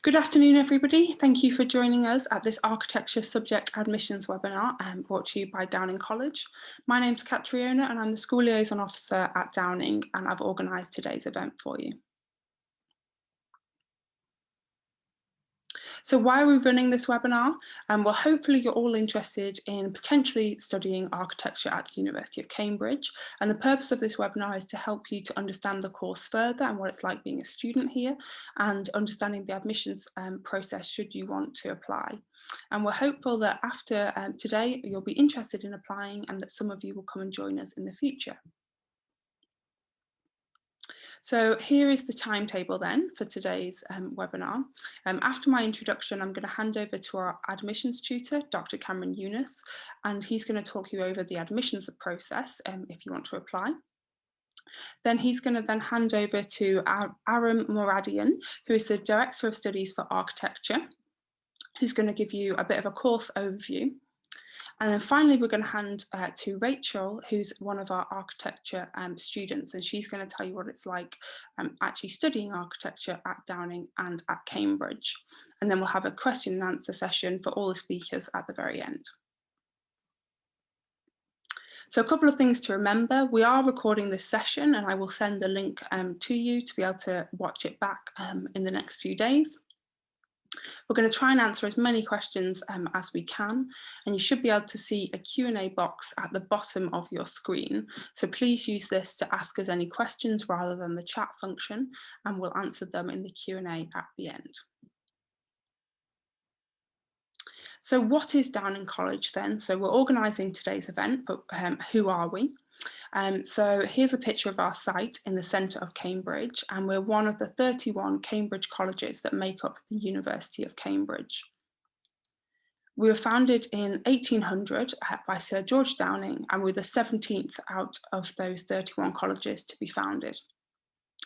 Good afternoon, everybody. Thank you for joining us at this Architecture Subject Admissions webinar brought to you by Downing College. My name's Catriona and I'm the School Liaison Officer at Downing, and I've organised today's event for you. So why are we running this webinar? Well, hopefully you're all interested in potentially studying architecture at the University of Cambridge. And the purpose of this webinar is to help you to understand the course further and what it's like being a student here, and understanding the admissions process should you want to apply. And we're hopeful that after today, you'll be interested in applying and that some of you will come and join us in the future. So here is the timetable then for today's webinar. After my introduction, I'm going to hand over to our admissions tutor, Dr. Cameron Younis, and he's going to talk you over the admissions process if you want to apply. Then he's going to then hand over to Aram Mooradian, who is the Director of Studies for Architecture, who's going to give you a bit of a course overview. And then finally, we're going to hand to Rachel, who's one of our architecture students, and she's going to tell you what it's like actually studying architecture at Downing and at Cambridge. And then we'll have a question and answer session for all the speakers at the very end. So a couple of things to remember: we are recording this session and I will send the link to you to be able to watch it back in the next few days. We're going to try and answer as many questions as we can, and you should be able to see a Q&A box at the bottom of your screen. So please use this to ask us any questions rather than the chat function, and we'll answer them in the Q&A at the end. So what is Downing College then? So we're organising today's event, but who are we? So here's a picture of our site in the centre of Cambridge, and we're one of the 31 Cambridge colleges that make up the University of Cambridge. We were founded in 1800 by Sir George Downing, and we're the 17th out of those 31 colleges to be founded.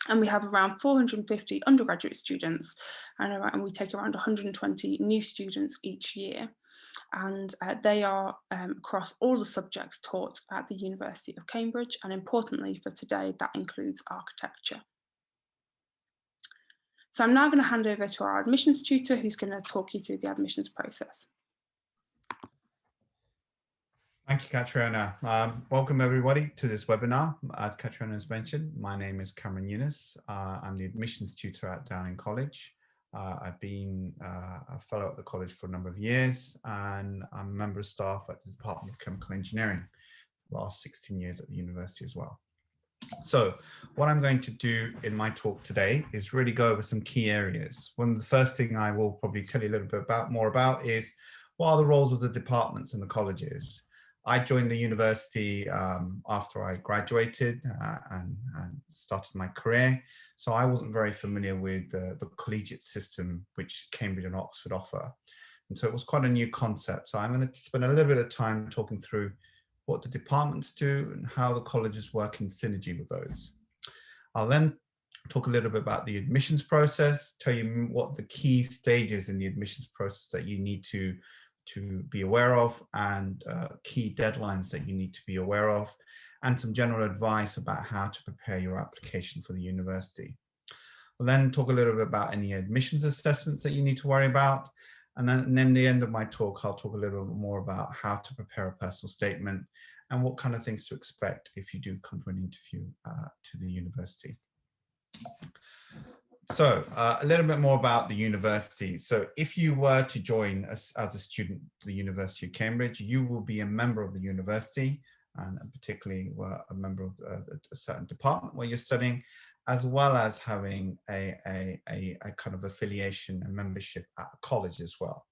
And we have around 450 undergraduate students, and we take around 120 new students each year. And they are across all the subjects taught at the University of Cambridge, and importantly for today, that includes architecture. So I'm now going to hand over to our admissions tutor, who's going to talk you through the admissions process. Thank you, Catriona. Welcome everybody to this webinar. As Catriona has mentioned, my name is Cameron Younis. I'm the admissions tutor at Downing College. I've been a fellow at the college for a number of years, and I'm a member of staff at the Department of Chemical Engineering for the last 16 years at the university as well. So what I'm going to do in my talk today is really go over some key areas. One of the first thing I will probably tell you a little bit more about is what are the roles of the departments in the colleges. I joined the university after I graduated and started my career, so I wasn't very familiar with the collegiate system which Cambridge and Oxford offer. And so it was quite a new concept. So I'm going to spend a little bit of time talking through what the departments do and how the colleges work in synergy with those. I'll then talk a little bit about the admissions process, tell you what the key stages in the admissions process that you need to be aware of, and key deadlines that you need to be aware of, and some general advice about how to prepare your application for the university. We'll then talk a little bit about any admissions assessments that you need to worry about, and then at the end of my talk, I'll talk a little bit more about how to prepare a personal statement and what kind of things to expect if you do come for an interview to the university. So a little bit more about the university. So if you were to join as a student to the University of Cambridge, you will be a member of the university, and particularly a member of a certain department where you're studying, as well as having a kind of affiliation and membership at a college as well.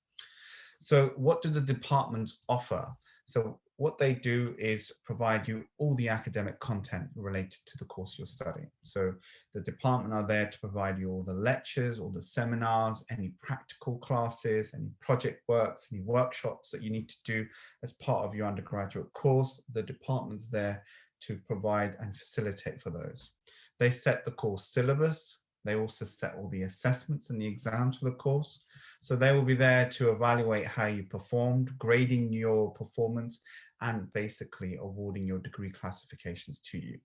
So what do the departments offer? So what they do is provide you all the academic content related to the course you're studying. So the department are there to provide you all the lectures, all the seminars, any practical classes, any project works, any workshops that you need to do as part of your undergraduate course. The department's there to provide and facilitate for those. They set the course syllabus. They also set all the assessments and the exams for the course. So they will be there to evaluate how you performed, grading your performance, and basically awarding your degree classifications to you.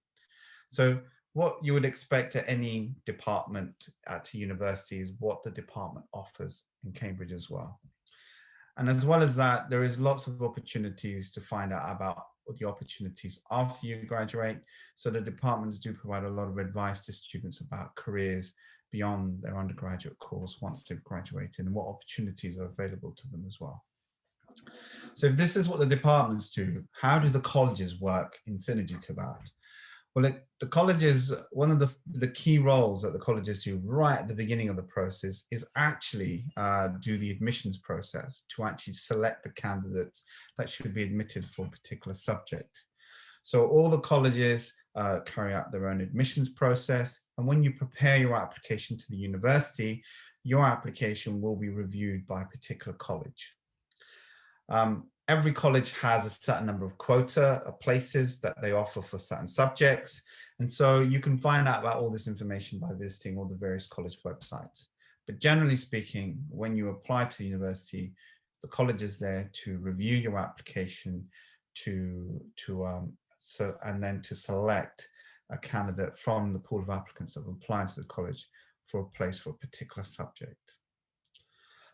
So what you would expect at any department at a university is what the department offers in Cambridge as well. And as well as that, there is lots of opportunities to find out about the opportunities after you graduate. So the departments do provide a lot of advice to students about careers beyond their undergraduate course once they've graduated and what opportunities are available to them as well. So if this is what the departments do, how do the colleges work in synergy to that? Well, the colleges, one of the key roles that the colleges do right at the beginning of the process is actually do the admissions process to actually select the candidates that should be admitted for a particular subject. So all the colleges carry out their own admissions process. And when you prepare your application to the university, your application will be reviewed by a particular college. Every college has a certain number of quota of places that they offer for certain subjects. And so you can find out about all this information by visiting all the various college websites. But generally speaking, when you apply to the university, the college is there to review your application and then to select a candidate from the pool of applicants that have applied to the college for a place for a particular subject.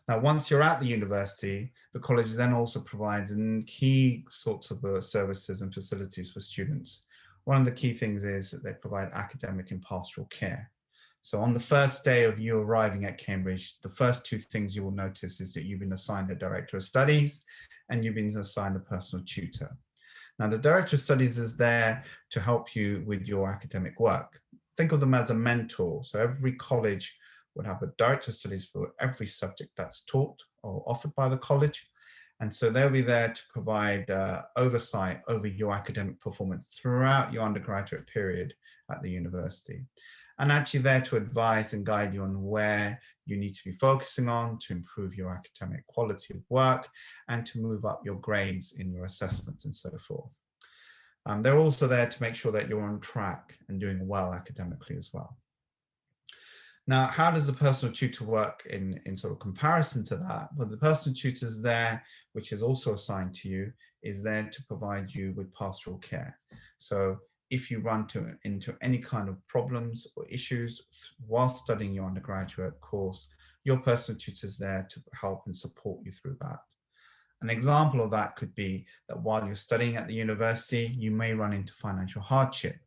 Now, once you're at the university, the college then also provides key sorts of services and facilities for students. One of the key things is that they provide academic and pastoral care. So on the first day of you arriving at Cambridge, the first two things you will notice is that you've been assigned a director of studies and you've been assigned a personal tutor. Now, the director of studies is there to help you with your academic work. Think of them as a mentor. So every college would have a director of studies for every subject that's taught or offered by the college. And so they'll be there to provide oversight over your academic performance throughout your undergraduate period at the university. And actually there to advise and guide you on where you need to be focusing on to improve your academic quality of work and to move up your grades in your assessments and so forth. They're also there to make sure that you're on track and doing well academically as well. Now, how does the personal tutor work in sort of comparison to that? Well, the personal tutor is there, which is also assigned to you, is there to provide you with pastoral care. So if you run into any kind of problems or issues while studying your undergraduate course, your personal tutor is there to help and support you through that. An example of that could be that while you're studying at the university, you may run into financial hardship.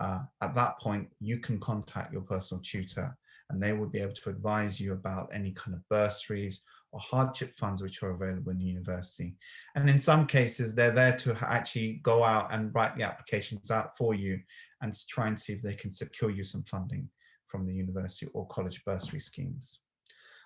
At that point, you can contact your personal tutor and they will be able to advise you about any kind of bursaries or hardship funds which are available in the university. And in some cases, they're there to actually go out and write the applications out for you and to try and see if they can secure you some funding from the university or college bursary schemes.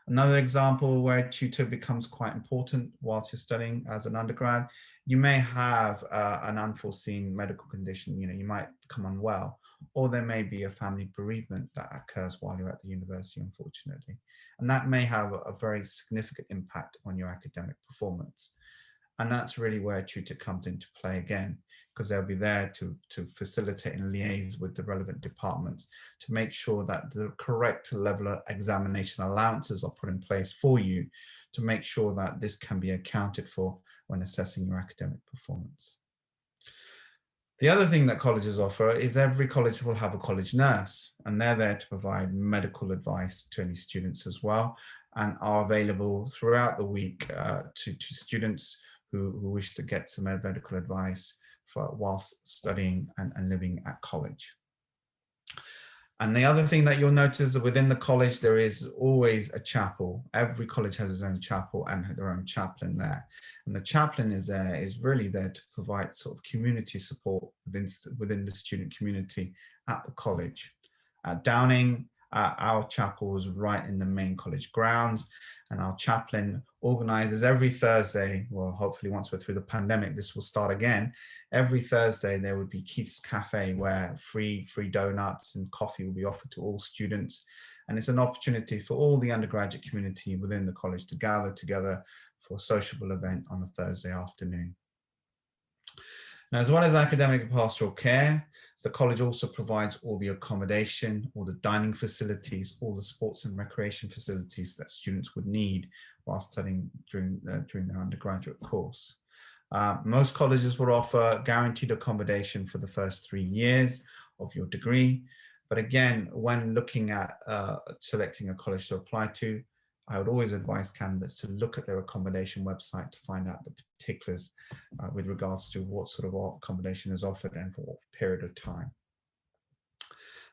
Another example where a tutor becomes quite important whilst you're studying as an undergrad, you may have an unforeseen medical condition, you might become unwell, or there may be a family bereavement that occurs while you're at the university, unfortunately. And that may have a very significant impact on your academic performance. And that's really where a tutor comes into play again, because they'll be there to facilitate and liaise with the relevant departments to make sure that the correct level of examination allowances are put in place for you to make sure that this can be accounted for when assessing your academic performance. The other thing that colleges offer is every college will have a college nurse, and they're there to provide medical advice to any students as well, and are available throughout the week to students who wish to get some medical advice whilst studying and living at college. And the other thing that you'll notice that within the college, there is always a chapel. Every college has its own chapel and their own chaplain there. And the chaplain is really there to provide sort of community support within the student community at the college. At Downing, our chapel is right in the main college grounds, and our chaplain organizes every Thursday, well, hopefully once we're through the pandemic, this will start again. Every Thursday, there would be Keith's Cafe where free donuts and coffee will be offered to all students. And it's an opportunity for all the undergraduate community within the college to gather together for a sociable event on a Thursday afternoon. Now, as well as academic and pastoral care, the college also provides all the accommodation, all the dining facilities, all the sports and recreation facilities that students would need while studying during their undergraduate course. Most colleges will offer guaranteed accommodation for the first 3 years of your degree. But again, when looking at selecting a college to apply to, I would always advise candidates to look at their accommodation website to find out the particulars with regards to what sort of accommodation is offered and for what period of time.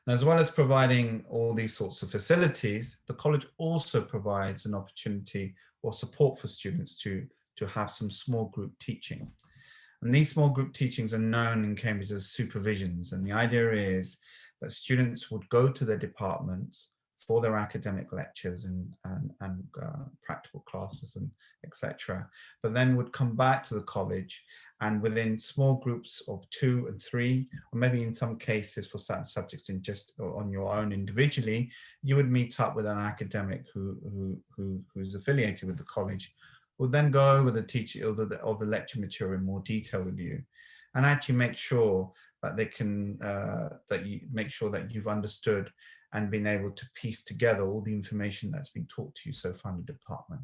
Now, as well as providing all these sorts of facilities, the college also provides an opportunity or support for students to have some small group teaching. And these small group teachings are known in Cambridge as supervisions. And the idea is that students would go to their departments for their academic lectures and practical classes and etc. But then would come back to the college, and within small groups of 2 and 3, or maybe in some cases for certain subjects in just on your own individually, you would meet up with an academic who's affiliated with the college, will then go over the teaching or the lecture material in more detail with you, and actually make sure that they can make sure that you've understood and been able to piece together all the information that's been taught to you so far in the department.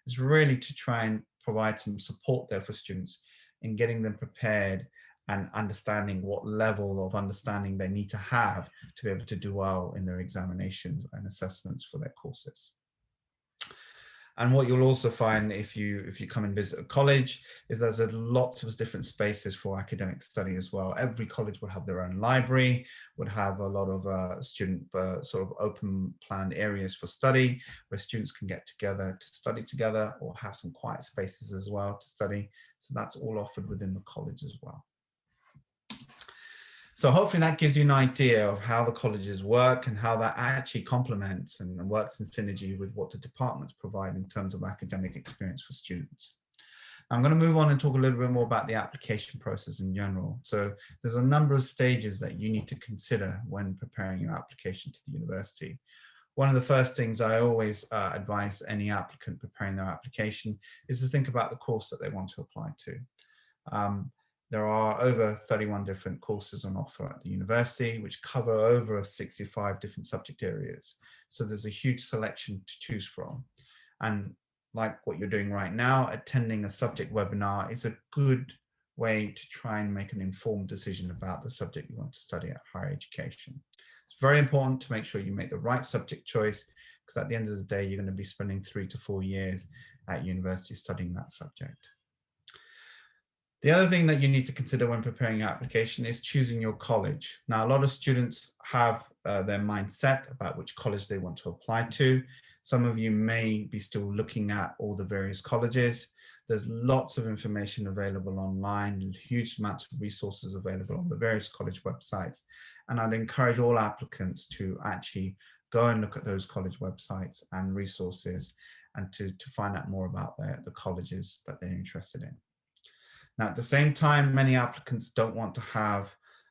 It's really to try and provide some support there for students in getting them prepared and understanding what level of understanding they need to have to be able to do well in their examinations and assessments for their courses. And what you'll also find if you come and visit a college is there's lots of different spaces for academic study as well. Every college will have their own library, would have a lot of student sort of open planned areas for study where students can get together to study together, or have some quiet spaces as well to study. So that's all offered within the college as well. So hopefully that gives you an idea of how the colleges work and how that actually complements and works in synergy with what the departments provide in terms of academic experience for students. I'm going to move on and talk a little bit more about the application process in general. So there's a number of stages that you need to consider when preparing your application to the university. One of the first things I always advise any applicant preparing their application is to think about the course that they want to apply to. There are over 31 different courses on offer at the university, which cover over 65 different subject areas. So there's a huge selection to choose from. And like what you're doing right now, attending a subject webinar is a good way to try and make an informed decision about the subject you want to study at higher education. It's very important to make sure you make the right subject choice, because at the end of the day, you're going to be spending 3 to 4 years at university studying that subject. The other thing that you need to consider when preparing your application is choosing your college. Now, a lot of students have their mind set about which college they want to apply to. Some of you may be still looking at all the various colleges. There's lots of information available online, huge amounts of resources available on the various college websites. And I'd encourage all applicants to actually go and look at those college websites and resources, and to find out more about the colleges that they're interested in. Now, at the same time, many applicants don't want to have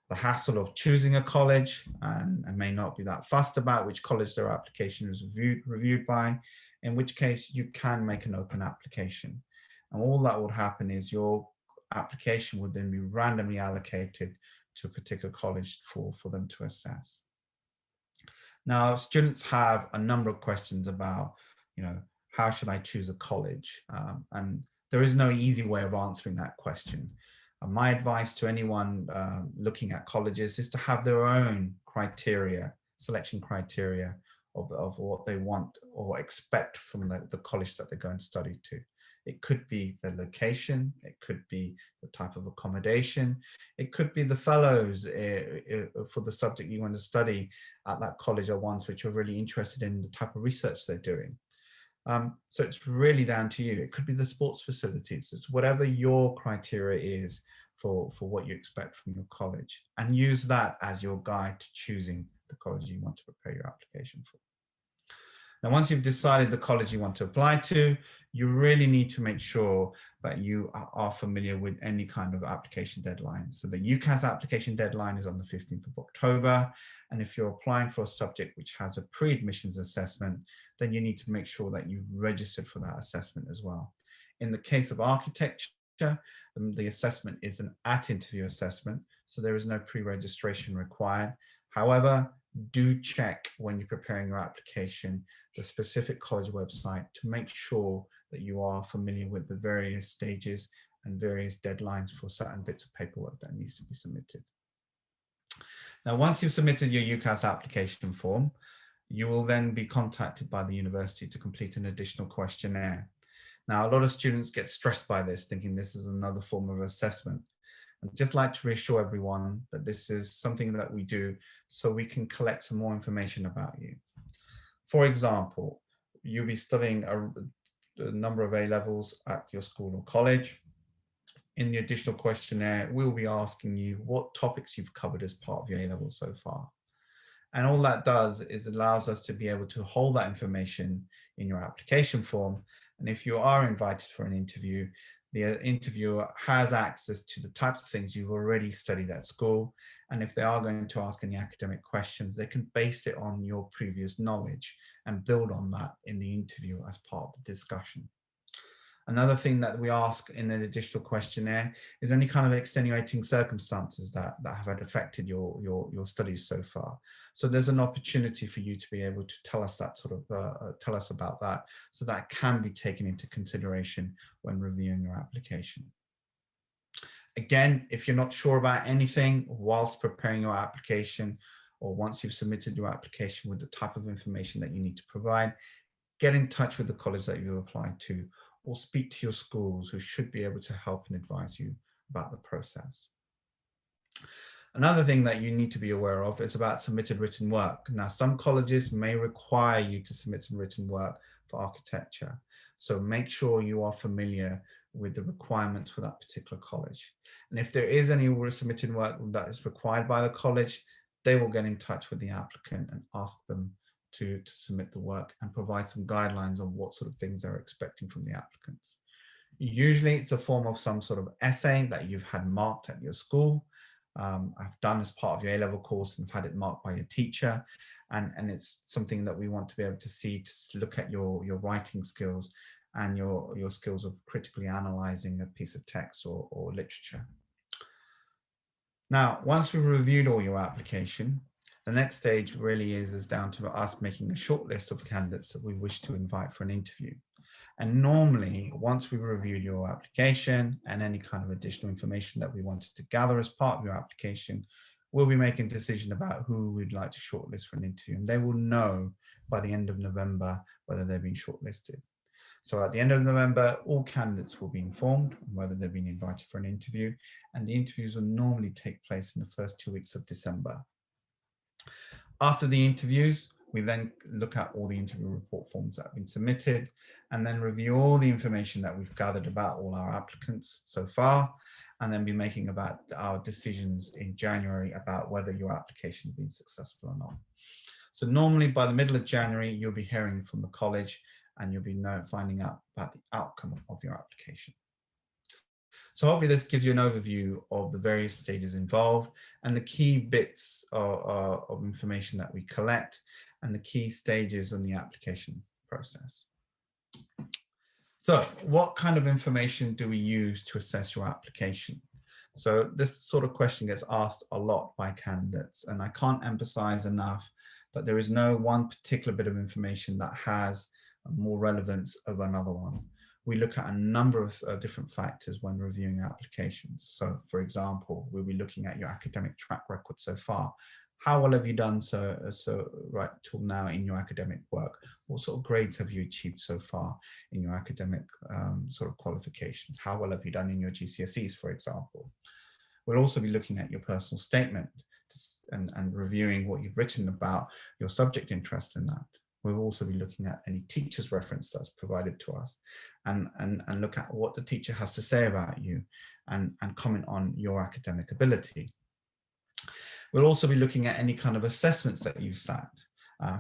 the hassle of choosing a college and may not be that fussed about which college their application is reviewed by, in which case you can make an open application. And all that would happen is your application would then be randomly allocated to a particular college for them to assess. Now, students have a number of questions about, how should I choose a college? And there is no easy way of answering that question. My advice to anyone looking at colleges is to have their own criteria, selection criteria of what they want or expect from the college that they're going to study to. It could be the location, it could be the type of accommodation, it could be the fellows for the subject you want to study at that college are ones which are really interested in the type of research they're doing. So it's really down to you. It could be the sports facilities. It's whatever your criteria is for what you expect from your college, and use that as your guide to choosing the college you want to prepare your application for. Now, once you've decided the college you want to apply to, you really need to make sure that you are familiar with any kind of application deadline. So the UCAS application deadline is on the 15th of October. And if you're applying for a subject which has a pre-admissions assessment, then you need to make sure that you've registered for that assessment as well. In the case of architecture, the assessment is an at-interview assessment, so there is no pre-registration required. However, do check when you're preparing your application the specific college website to make sure that you are familiar with the various stages and various deadlines for certain bits of paperwork that needs to be submitted. Now, once you've submitted your UCAS application form, you will then be contacted by the university to complete an additional questionnaire. Now, a lot of students get stressed by this, thinking this is another form of assessment. I'd just like to reassure everyone that this is something that we do so we can collect some more information about you. For example, you'll be studying a number of A-levels at your school or college. In the additional questionnaire, we'll be asking you what topics you've covered as part of your A-level so far. And all that does is allows us to be able to hold that information in your application form. And if you are invited for an interview, the interviewer has access to the types of things you've already studied at school. And if they are going to ask any academic questions, they can base it on your previous knowledge and build on that in the interview as part of the discussion. Another thing that we ask in an additional questionnaire is any kind of extenuating circumstances that have affected your studies so far. So there's an opportunity for you to be able to tell us that tell us about that, so that can be taken into consideration when reviewing your application. Again, if you're not sure about anything whilst preparing your application, or once you've submitted your application with the type of information that you need to provide, get in touch with the college that you applied to, or speak to your schools, who should be able to help and advise you about the process. Another thing that you need to be aware of is about submitted written work. Now, some colleges may require you to submit some written work for architecture. So make sure you are familiar with the requirements for that particular college. And if there is any submitted work that is required by the college, they will get in touch with the applicant and ask them to submit the work and provide some guidelines on what sort of things they're expecting from the applicants. Usually it's a form of some sort of essay that you've had marked at your school. I've done as part of your A-level course and have had it marked by your teacher. And it's something that we want to be able to see, to look at your writing skills and your skills of critically analyzing a piece of text or literature. Now, once we've reviewed all your application, the next stage really is down to us making a short list of candidates that we wish to invite for an interview. And normally, once we've reviewed your application and any kind of additional information that we wanted to gather as part of your application, we'll be making a decision about who we'd like to shortlist for an interview. And they will know by the end of November whether they've been shortlisted. So at the end of November, all candidates will be informed on whether they've been invited for an interview. And the interviews will normally take place in the first 2 weeks of December. After the interviews, we then look at all the interview report forms that have been submitted, and then review all the information that we've gathered about all our applicants so far, and then be making about our decisions in January about whether your application has been successful or not. So normally by the middle of January, you'll be hearing from the college and you'll be finding out about the outcome of your application. So hopefully this gives you an overview of the various stages involved and the key bits of information that we collect and the key stages in the application process. So what kind of information do we use to assess your application? So this sort of question gets asked a lot by candidates, and I can't emphasize enough that there is no one particular bit of information that has more relevance over another one. We look at a number of different factors when reviewing applications. So for example, we'll be looking at your academic track record so far. How well have you done so right till now in your academic work? What sort of grades have you achieved so far in your academic sort of qualifications? How well have you done in your GCSEs, for example? We'll also be looking at your personal statement and reviewing what you've written about your subject interest in that. We'll also be looking at any teacher's reference that's provided to us and look at what the teacher has to say about you and comment on your academic ability. We'll also be looking at any kind of assessments that you sat.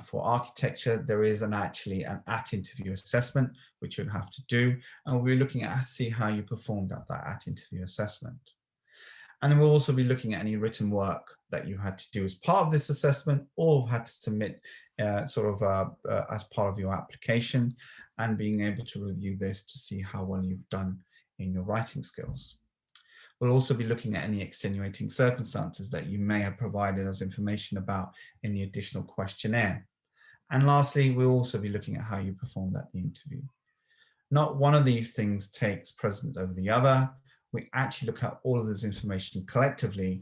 For architecture, there is actually an at-interview assessment, which you'll have to do, and we'll be looking at see how you performed at that at-interview assessment. And then we'll also be looking at any written work that you had to do as part of this assessment or had to submit as part of your application, and being able to review this to see how well you've done in your writing skills. We'll also be looking at any extenuating circumstances that you may have provided us information about in the additional questionnaire. And lastly, we'll also be looking at how you performed at the interview. Not one of these things takes precedence over the other. we actually look at all of this information collectively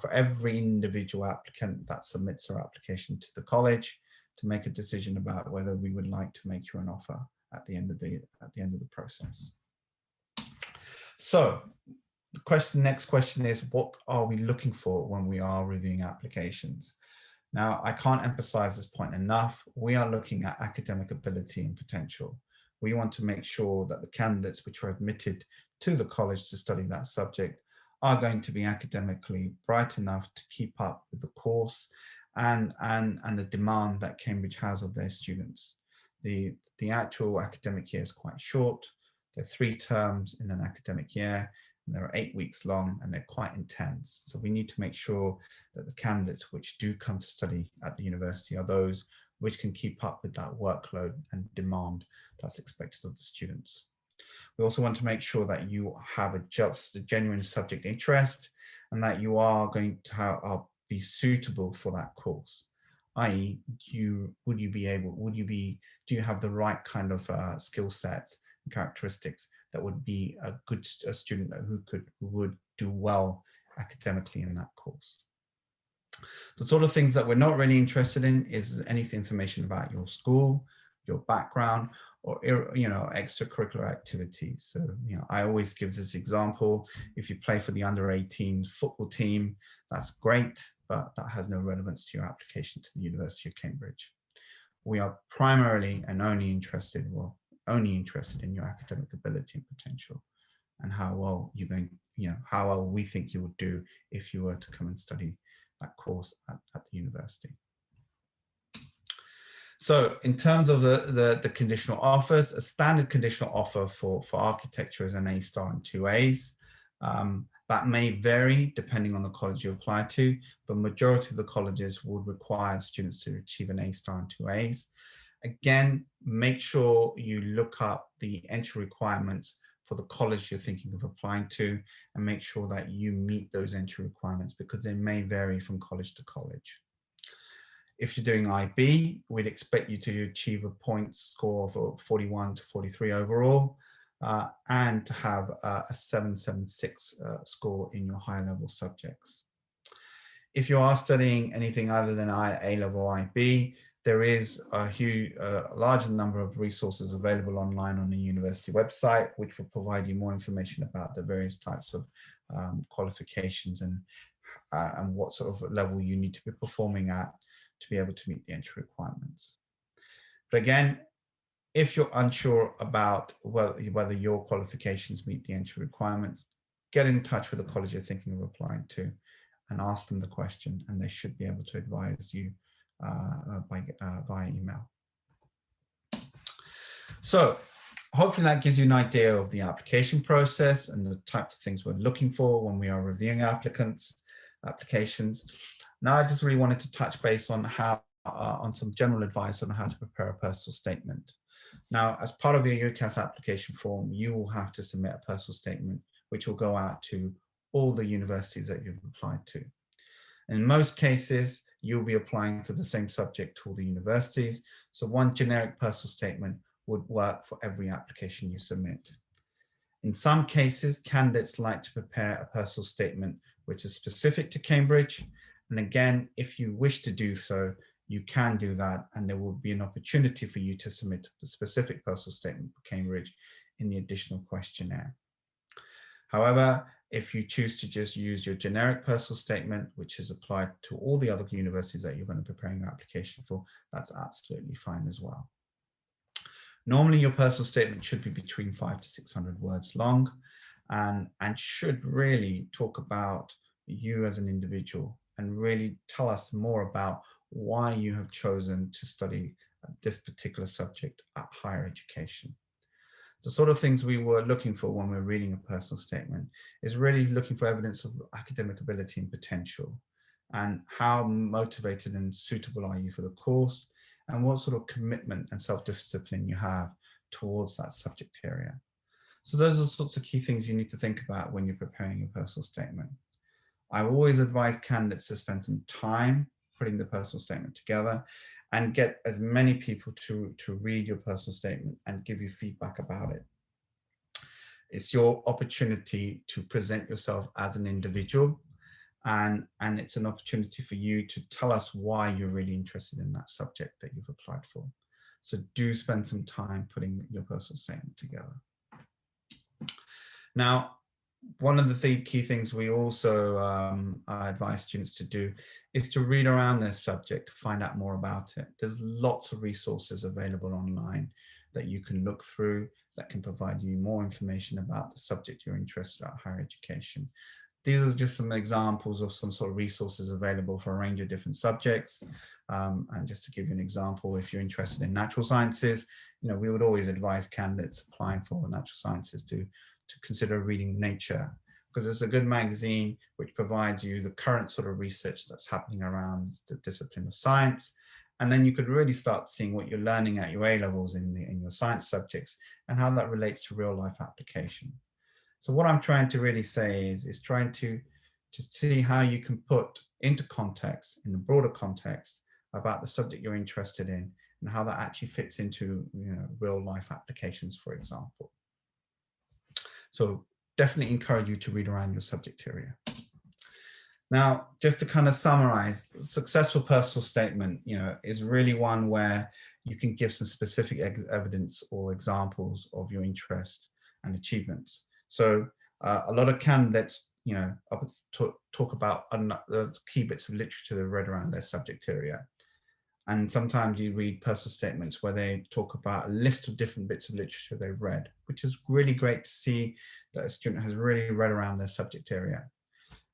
for every individual applicant that submits their application to the college to make a decision about whether we would like to make you an offer at the end of the process. So the next question is, what are we looking for when we are reviewing applications? Now, I can't emphasize this point enough. We are looking at academic ability and potential. We want to make sure that the candidates which are admitted to the college to study that subject are going to be academically bright enough to keep up with the course and the demand that Cambridge has of their students. The actual academic year is quite short. There are 3 terms in an academic year, and they're 8 weeks long, and they're quite intense. So we need to make sure that the candidates which do come to study at the university are those which can keep up with that workload and demand that's expected of the students. We also want to make sure that you have a genuine subject interest and that you are going to be suitable for that course. I.e., do you have the right kind of skill sets and characteristics that would be a student who would do well academically in that course. The sort of things that we're not really interested in is any information about your school, your background, or extracurricular activities. So I always give this example: if you play for the under-18 football team, that's great, but that has no relevance to your application to the University of Cambridge. We are primarily and only interested in your academic ability and potential, and how well how well we think you would do if you were to come and study that course at the university. So in terms of the conditional offers, a standard conditional offer for architecture is an A star and 2 A's. That may vary depending on the college you apply to, but majority of the colleges would require students to achieve an A star and 2 A's. Again, make sure you look up the entry requirements for the college you're thinking of applying to, and make sure that you meet those entry requirements, because they may vary from college to college. If you're doing IB, we'd expect you to achieve a point score of 41 to 43 overall, and to have a 776 score in your higher level subjects. If you are studying anything other than A-level IB, there is a larger number of resources available online on the university website, which will provide you more information about the various types of qualifications and what sort of level you need to be performing at to be able to meet the entry requirements. But again, if you're unsure about whether your qualifications meet the entry requirements, get in touch with the college you're thinking of applying to and ask them the question, and they should be able to advise you via email. So hopefully that gives you an idea of the application process and the types of things we're looking for when we are reviewing applications. Now I just really wanted to touch base on on some general advice on how to prepare a personal statement. Now, as part of your UCAS application form, you will have to submit a personal statement which will go out to all the universities that you've applied to. In most cases, you'll be applying to the same subject to all the universities, so one generic personal statement would work for every application you submit. In some cases, candidates like to prepare a personal statement which is specific to Cambridge, and again, if you wish to do so, you can do that, and there will be an opportunity for you to submit a specific personal statement for Cambridge in the additional questionnaire. However, if you choose to just use your generic personal statement, which is applied to all the other universities that you're going to be preparing your application for, that's absolutely fine as well. Normally, your personal statement should be between 500 to 600 words long, and should really talk about you as an individual and really tell us more about why you have chosen to study this particular subject at higher education. The sort of things we were looking for when we're reading a personal statement is really looking for evidence of academic ability and potential, and how motivated and suitable are you for the course, and what sort of commitment and self-discipline you have towards that subject area. So those are the sorts of key things you need to think about when you're preparing your personal statement. I always advise candidates to spend some time putting the personal statement together and get as many people to read your personal statement and give you feedback about it. It's your opportunity to present yourself as an individual, and it's an opportunity for you to tell us why you're really interested in that subject that you've applied for. So do spend some time putting your personal statement together. Now, one of the key things we also advise students to do is to read around their subject to find out more about it. There's lots of resources available online that you can look through that can provide you more information about the subject you're interested in at higher education. These are just some examples of some sort of resources available for a range of different subjects. And just to give you an example, if you're interested in natural sciences, we would always advise candidates applying for natural sciences to consider reading Nature, because it's a good magazine which provides you the current sort of research that's happening around the discipline of science. And then you could really start seeing what you're learning at your A-levels in your science subjects and how that relates to real life application. So what I'm trying to really say is trying to see how you can put into context, in a broader context, about the subject you're interested in and how that actually fits into real life applications, for example. So definitely encourage you to read around your subject area. Now, just to kind of summarize, successful personal statement, is really one where you can give some specific evidence or examples of your interest and achievements. So a lot of candidates, talk about the key bits of literature they've read around their subject area. And sometimes you read personal statements where they talk about a list of different bits of literature they've read, which is really great to see that a student has really read around their subject area.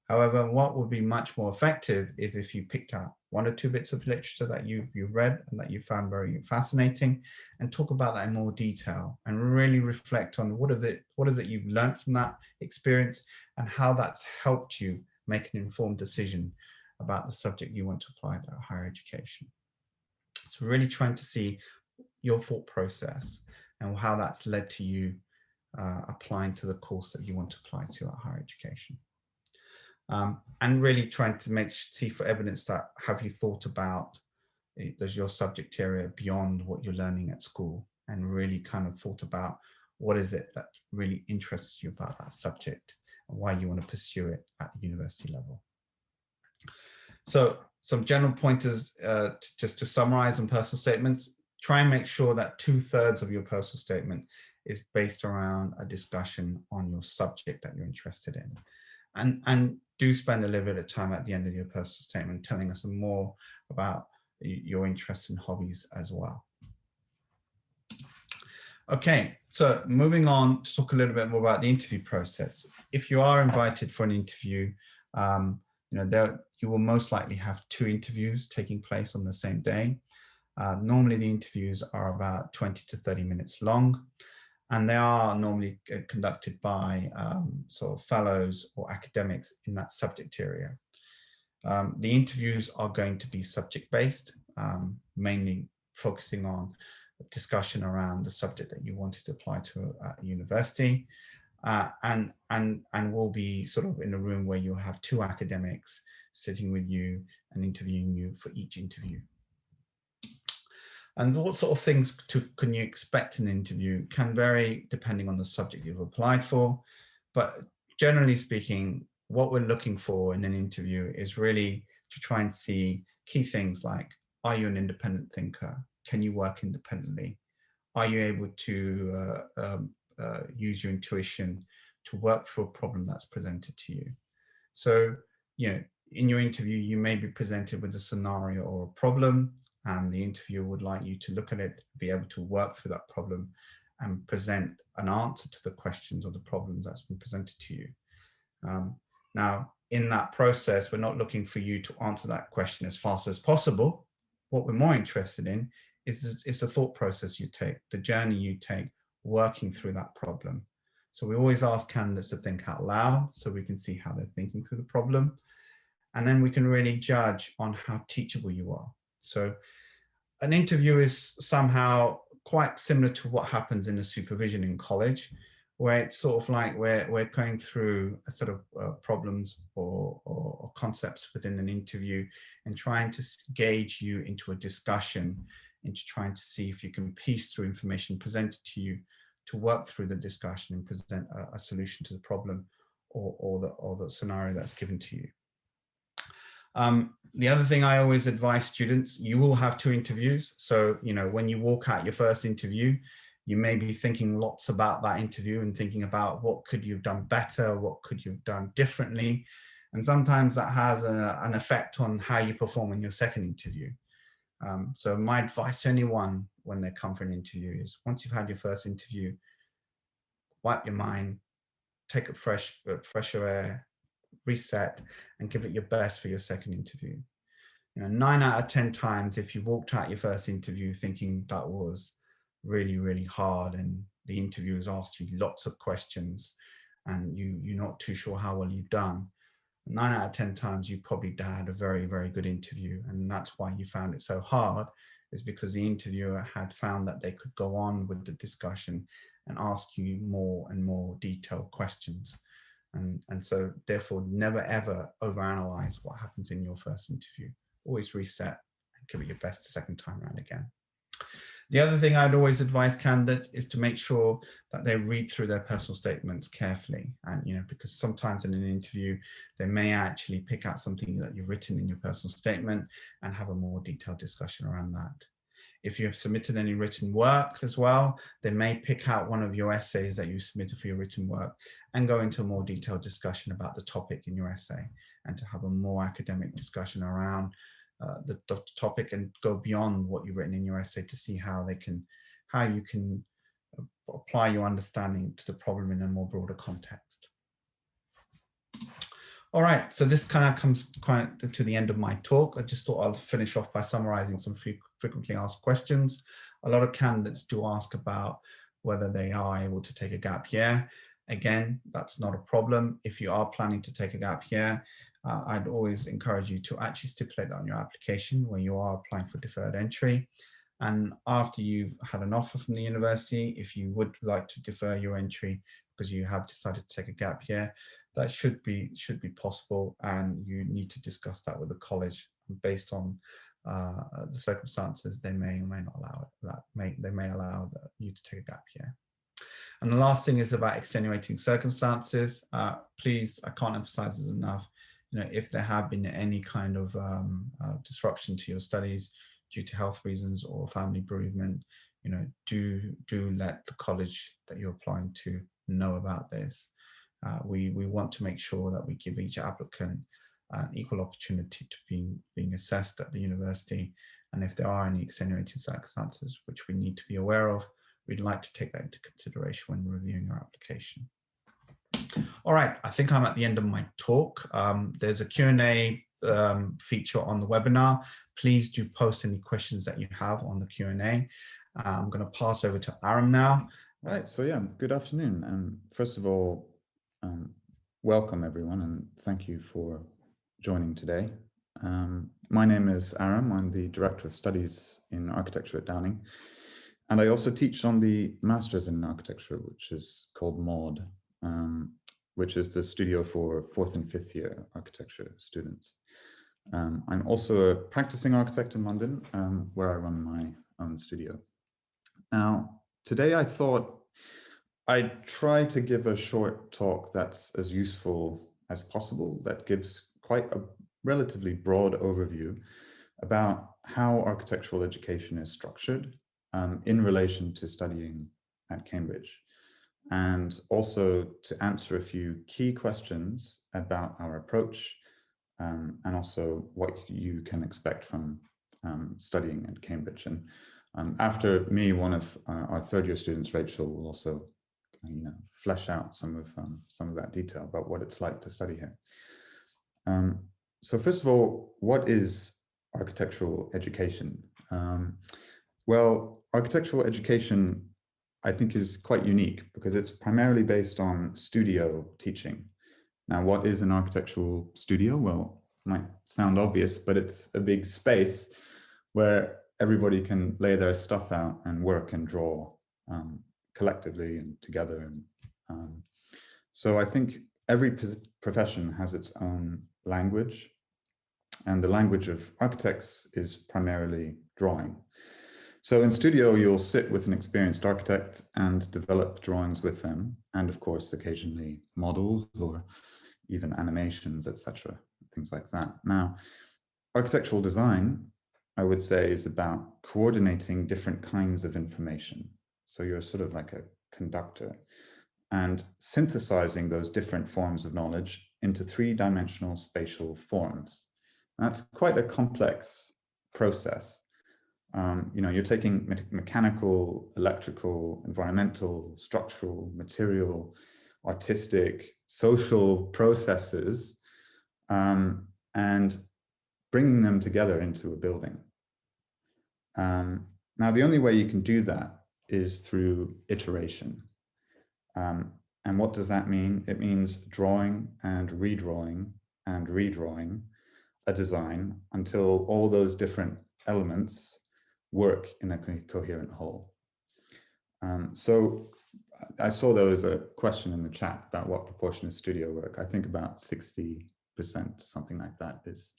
However, what would be much more effective is if you picked out 1 or 2 bits of literature that you've read and that you found very fascinating, and talk about that in more detail and really reflect on what is it you've learned from that experience and how that's helped you make an informed decision about the subject you want to apply to higher education. So really trying to see your thought process and how that's led to you applying to the course that you want to apply to at higher education. And really trying to see for evidence that have you thought about does your subject area beyond what you're learning at school, and really kind of thought about what is it that really interests you about that subject and why you want to pursue it at the university level. So some general pointers just to summarize on personal statements. Try and make sure that 2/3 of your personal statement is based around a discussion on your subject that you're interested in. And do spend a little bit of time at the end of your personal statement telling us more about your interests and hobbies as well. Okay, so moving on to talk a little bit more about the interview process. If you are invited for an interview, you will most likely have 2 interviews taking place on the same day. Normally the interviews are about 20 to 30 minutes long, and they are normally conducted by sort of fellows or academics in that subject area. The interviews are going to be subject-based, mainly focusing on discussion around the subject that you wanted to apply to at university, and will be sort of in a room where you'll have 2 academics sitting with you and interviewing you for each interview. And what sort of things can you expect in an interview can vary depending on the subject you've applied for. But generally speaking, what we're looking for in an interview is really to try and see key things like, are you an independent thinker? Can you work independently? Are you able to use your intuition to work through a problem that's presented to you? So, in your interview, you may be presented with a scenario or a problem, and the interviewer would like you to look at it, be able to work through that problem and present an answer to the questions or the problems that's been presented to you. Now, in that process, we're not looking for you to answer that question as fast as possible. What we're more interested in is the thought process you take, the journey you take working through that problem. So we always ask candidates to think out loud so we can see how they're thinking through the problem. And then we can really judge on how teachable you are. So an interview is somehow quite similar to what happens in a supervision in college, where it's sort of like we're going through a sort of problems or concepts within an interview and trying to gauge you into a discussion, into trying to see if you can piece through information presented to you to work through the discussion and present a solution to the problem or the scenario that's given to you. The other thing I always advise students, you will have 2 interviews. So, you know, when you walk out your first interview, you may be thinking lots about that interview and thinking about what could you have done better, what could you have done differently. And sometimes that has an effect on how you perform in your second interview. So my advice to anyone when they come for an interview is, once you've had your first interview, wipe your mind, take a fresher air, reset, and give it your best for your second interview. You know, 9 out of 10 times, if you walked out your first interview thinking that was really, really hard, and the interviewers asked you lots of questions and you're not too sure how well you've done, 9 out of 10 times you probably had a very, very good interview. And that's why you found it so hard, is because the interviewer had found that they could go on with the discussion and ask you more and more detailed questions. And so therefore, never ever overanalyze what happens in your first interview. Always reset and give it your best the second time around again. The other thing I'd always advise candidates is to make sure that they read through their personal statements carefully. And, you know, because sometimes in an interview, they may actually pick out something that you've written in your personal statement and have a more detailed discussion around that. If you have submitted any written work as well, they may pick out one of your essays that you submitted for your written work and go into a more detailed discussion about the topic in your essay, and to have a more academic discussion around the topic and go beyond what you've written in your essay to see how you can apply your understanding to the problem in a more broader context. All right, so this kind of comes quite to the end of my talk. I just thought I'll finish off by summarizing some frequently asked questions. A lot of candidates do ask about whether they are able to take a gap year. Again, that's not a problem. If you are planning to take a gap year, I'd always encourage you to actually stipulate that on your application when you are applying for deferred entry. And after you've had an offer from the university, if you would like to defer your entry because you have decided to take a gap year, that should be possible, and you need to discuss that with the college based on the circumstances. They may or may not allow it. They may allow you to take a gap year. And the last thing is about extenuating circumstances. Please, I can't emphasize this enough. You know, if there have been any kind of disruption to your studies due to health reasons or family bereavement, you know, do let the college that you're applying to know about this. We want to make sure that we give each applicant an equal opportunity to being assessed at the university. And if there are any extenuating circumstances which we need to be aware of, we'd like to take that into consideration when reviewing your application. All right, I think I'm at the end of my talk. There's a Q&A feature on the webinar. Please do post any questions that you have on the Q&A. I'm going to pass over to Aram now. Right, so yeah, good afternoon. And first of all, welcome everyone, and thank you for joining today. My name is Aram. I'm the Director of Studies in Architecture at Downing. And I also teach on the Masters in Architecture, which is called MAUD, which is the studio for 4th and 5th year architecture students. I'm also a practicing architect in London, where I run my own studio. Now, today I thought I'd try to give a short talk that's as useful as possible, that gives quite a relatively broad overview about how architectural education is structured in relation to studying at Cambridge, and also to answer a few key questions about our approach and also what you can expect from studying at Cambridge. And after me, one of our third year students, Rachel, will also flesh out some of that detail about what it's like to study here. So first of all, what is architectural education? Well, architectural education, I think, is quite unique because it's primarily based on studio teaching. Now, what is an architectural studio? Well, it might sound obvious, but it's a big space where everybody can lay their stuff out and work and draw collectively and together. And so I think every profession has its own language, and the language of architects is primarily drawing. So in Studio, you'll sit with an experienced architect and develop drawings with them, and of course, occasionally models or even animations, etc., things like that. Now, architectural design, I would say, is about coordinating different kinds of information. So you're sort of like a conductor and synthesizing those different forms of knowledge into three-dimensional spatial forms. That's quite a complex process. You're taking mechanical, electrical, environmental, structural, material, artistic, social processes, and bringing them together into a building. Now, the only way you can do that is through iteration. And what does that mean? It means drawing and redrawing and redrawing a design until all those different elements work in a coherent whole. So I saw there was a question in the chat about what proportion is studio work. I think about 60%, something like that, is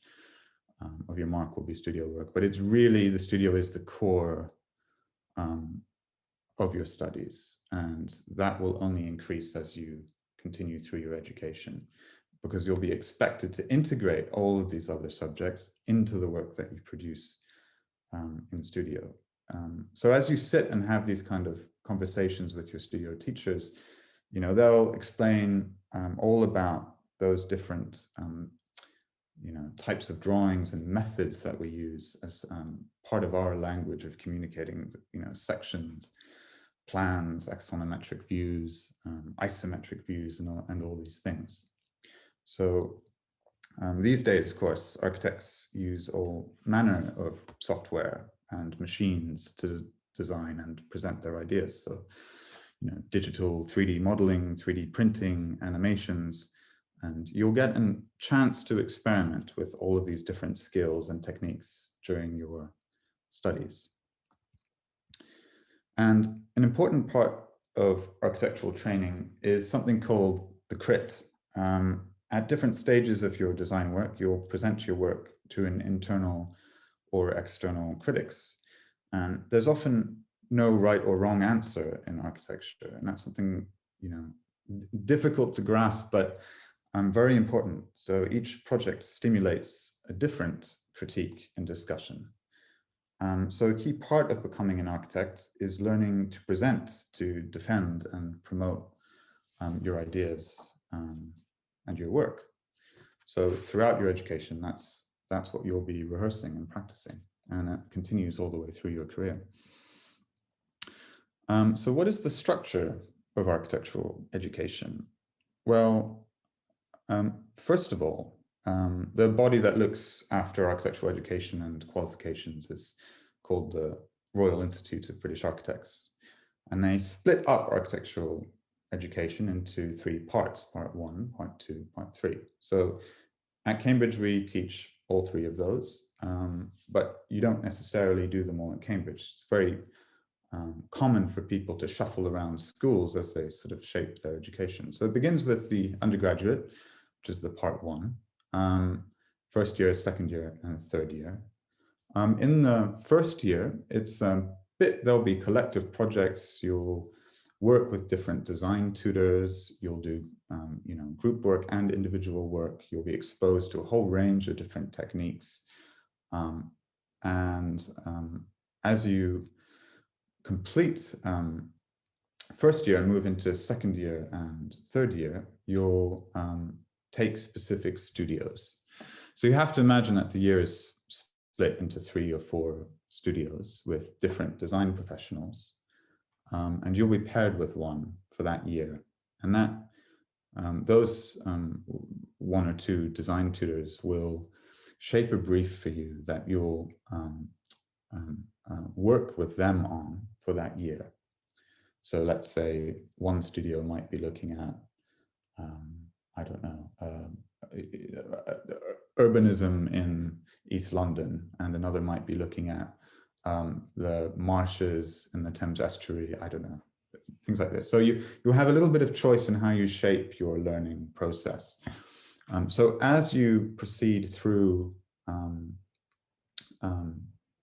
of your mark will be studio work. But it's really, the studio is the core of your studies. And that will only increase as you continue through your education, because you'll be expected to integrate all of these other subjects into the work that you produce in studio. So as you sit and have these kind of conversations with your studio teachers, they'll explain all about those different types of drawings and methods that we use as part of our language of communicating, sections, plans, axonometric views, isometric views, and all these things. So these days, of course, architects use all manner of software and machines to design and present their ideas. So, digital 3D modeling, 3D printing, animations, and you'll get a chance to experiment with all of these different skills and techniques during your studies. And an important part of architectural training is something called the crit. At different stages of your design work, you'll present your work to an internal or external critics. And there's often no right or wrong answer in architecture. And that's something, difficult to grasp, but very important. So each project stimulates a different critique and discussion. So a key part of becoming an architect is learning to present, to defend and promote your ideas and your work. So throughout your education, that's what you'll be rehearsing and practicing, and it continues all the way through your career. So what is the structure of architectural education? Well, first of all, the body that looks after architectural education and qualifications is called the Royal Institute of British Architects. And they split up architectural education into three parts: part 1, part 2, part 3. So at Cambridge, we teach all three of those, but you don't necessarily do them all at Cambridge. It's very common for people to shuffle around schools as they sort of shape their education. So it begins with the undergraduate, which is the part 1, first year, second year, and third year. In the first year, it's there'll be collective projects. You'll work with different design tutors. You'll do, group work and individual work. You'll be exposed to a whole range of different techniques. As you complete first year and move into second year and third year, you'll take specific studios. So you have to imagine that the year is split into 3 or 4 studios with different design professionals, and you'll be paired with one for that year. And that those 1 or 2 design tutors will shape a brief for you that you'll work with them on for that year. So let's say one studio might be looking at, I don't know, urbanism in East London, and another might be looking at the marshes in the Thames estuary, I don't know, things like this. So you'll have a little bit of choice in how you shape your learning process. So as you proceed through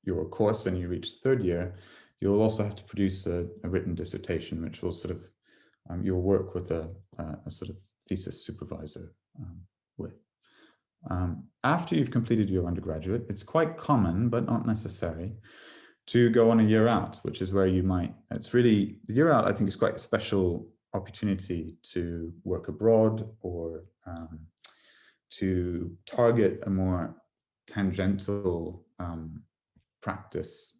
your course and you reach third year, you'll also have to produce a written dissertation, which will sort of, you'll work with a sort of thesis supervisor with. After you've completed your undergraduate, it's quite common, but not necessary, to go on a year out, which is where you might, it's really, the year out I think is quite a special opportunity to work abroad or to target a more tangential practice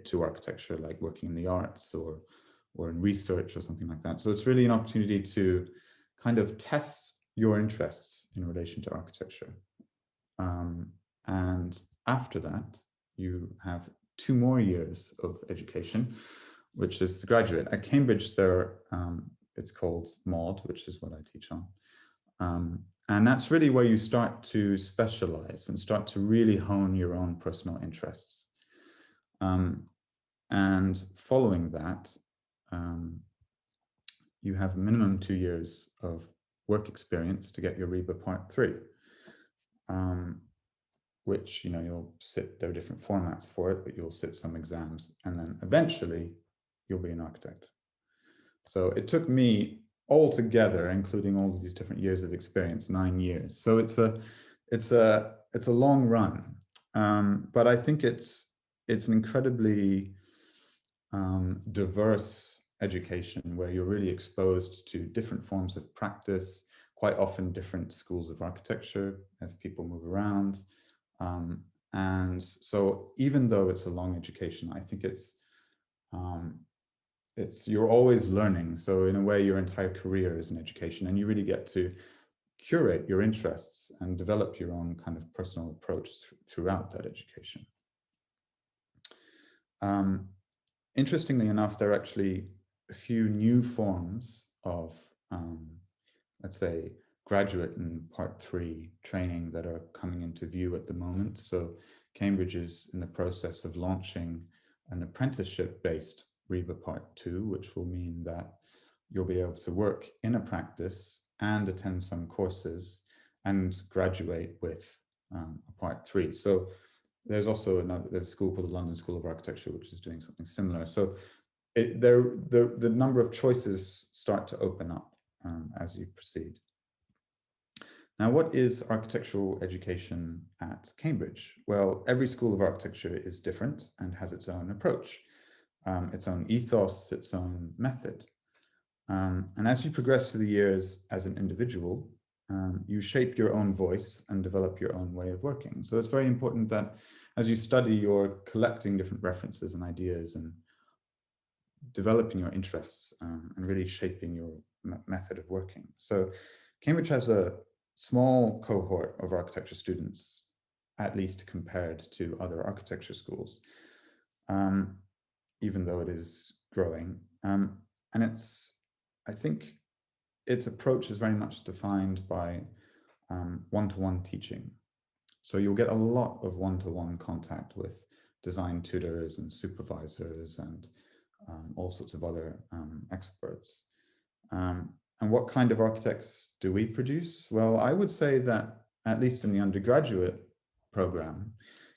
to architecture, like working in the arts or in research or something like that. So it's really an opportunity to kind of test your interests in relation to architecture. And after that, you have 2 more years of education, which is the graduate. At Cambridge, it's called MAUD, which is what I teach on. And that's really where you start to specialize and start to really hone your own personal interests. And following that, you have a minimum 2 years of work experience to get your REBA Part 3, which, you know, you'll sit, there are different formats for it, but you'll sit some exams, and then eventually you'll be an architect. So it took me altogether, including all of these different years of experience, 9 years. So it's a long run, but I think it's an incredibly diverse education where you're really exposed to different forms of practice, quite often different schools of architecture as people move around. And so even though it's a long education, I think you're always learning. So in a way, your entire career is an education, and you really get to curate your interests and develop your own kind of personal approach throughout that education. Interestingly enough, there are actually a few new forms of, let's say, graduate and Part 3 training that are coming into view at the moment. So Cambridge is in the process of launching an apprenticeship-based REBA Part 2, which will mean that you'll be able to work in a practice and attend some courses and graduate with a Part 3. So there's also there's a school called the London School of Architecture, which is doing something similar. So the number of choices start to open up as you proceed. Now, what is architectural education at Cambridge? Well, every school of architecture is different and has its own approach, its own ethos, its own method. And as you progress through the years as an individual, you shape your own voice and develop your own way of working. So it's very important that as you study, you're collecting different references and ideas and developing your interests and really shaping your method of working. So Cambridge has a small cohort of architecture students, at least compared to other architecture schools, even though it is growing. And I think its approach is very much defined by one-to-one teaching. So you'll get a lot of one-to-one contact with design tutors and supervisors and all sorts of other experts. And what kind of architects do we produce? Well, I would say that, at least in the undergraduate program,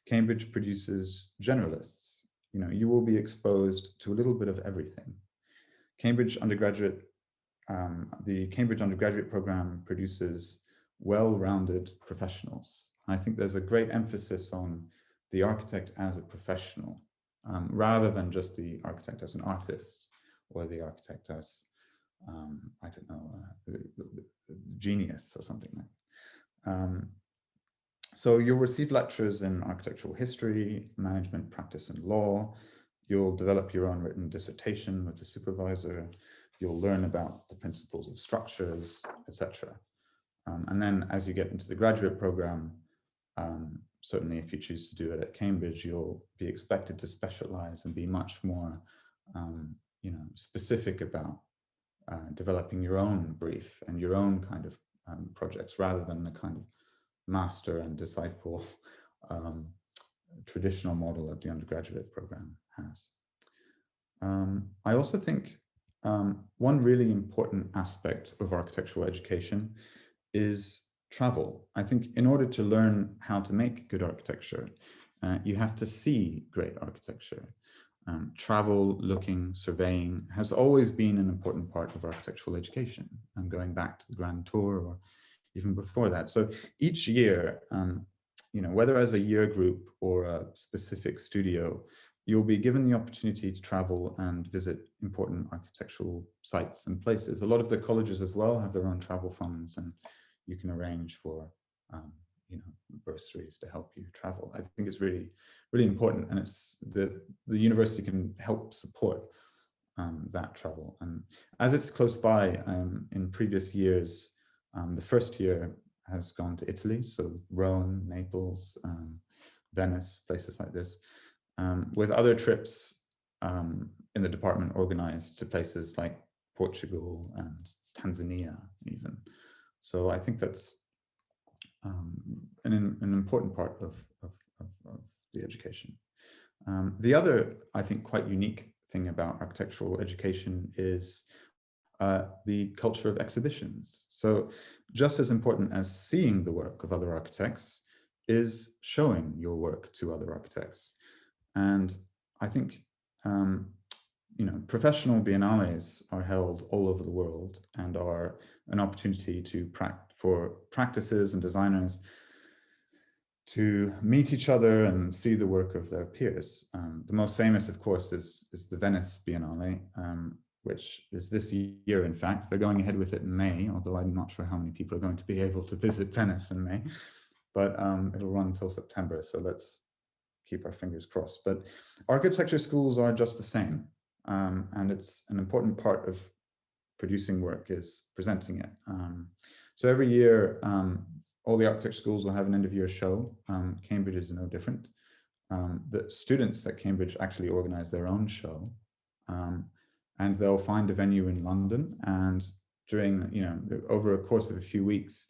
Cambridge produces generalists. You know, you will be exposed to a little bit of everything. Cambridge undergraduate, the Cambridge undergraduate program produces well-rounded professionals. I think there's a great emphasis on the architect as a professional, rather than just the architect as an artist or the architect as, I don't know, genius or something like that. So you'll receive lectures in architectural history, management, practice, and law. You'll develop your own written dissertation with the supervisor. You'll learn about the principles of structures, etc. And then as you get into the graduate program, certainly if you choose to do it at Cambridge, you'll be expected to specialize and be much more specific about developing your own brief and your own kind of projects, rather than the kind of master and disciple traditional model that the undergraduate program has. I also think one really important aspect of architectural education is travel. I think in order to learn how to make good architecture, you have to see great architecture. Travel, looking, surveying has always been an important part of architectural education, and going back to the Grand Tour or even before that. So each year, whether as a year group or a specific studio, you'll be given the opportunity to travel and visit important architectural sites and places. A lot of the colleges as well have their own travel funds, and you can arrange for bursaries to help you travel. I think it's really, really important, and it's the university can help support that travel. And as it's close by, in previous years, the first year has gone to Italy, so Rome, Naples, Venice, places like this, with other trips in the department organized to places like Portugal and Tanzania even. So I think that's an important part of the education. The other, I think, quite unique thing about architectural education is the culture of exhibitions. So just as important as seeing the work of other architects is showing your work to other architects. And I think, professional biennales are held all over the world and are an opportunity for practices and designers to meet each other and see the work of their peers. The most famous, of course, is the Venice Biennale, which is this year, in fact. They're going ahead with it in May, although I'm not sure how many people are going to be able to visit Venice in May, but it'll run until September, so let's keep our fingers crossed. But architecture schools are just the same, and it's an important part of producing work is presenting it. So every year, all the architecture schools will have an end-of-year show. Cambridge is no different. The students at Cambridge actually organize their own show, and they'll find a venue in London, and during, over a course of a few weeks,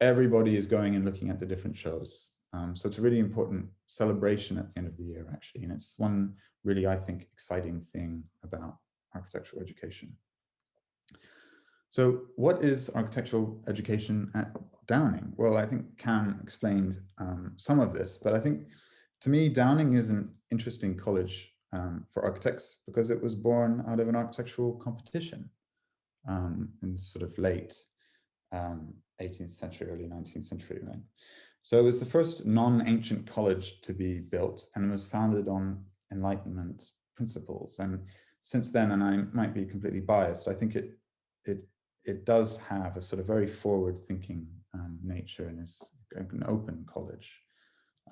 everybody is going and looking at the different shows. So it's a really important celebration at the end of the year, actually, and it's one really, I think, exciting thing about architectural education. So what is architectural education at Downing? Well, I think Cam explained some of this, but I think, to me, Downing is an interesting college for architects because it was born out of an architectural competition in sort of late 18th century, early 19th century, right? So it was the first non-ancient college to be built, and it was founded on Enlightenment principles. And since then, and I might be completely biased, I think it does have a sort of very forward-thinking nature, and is an open college.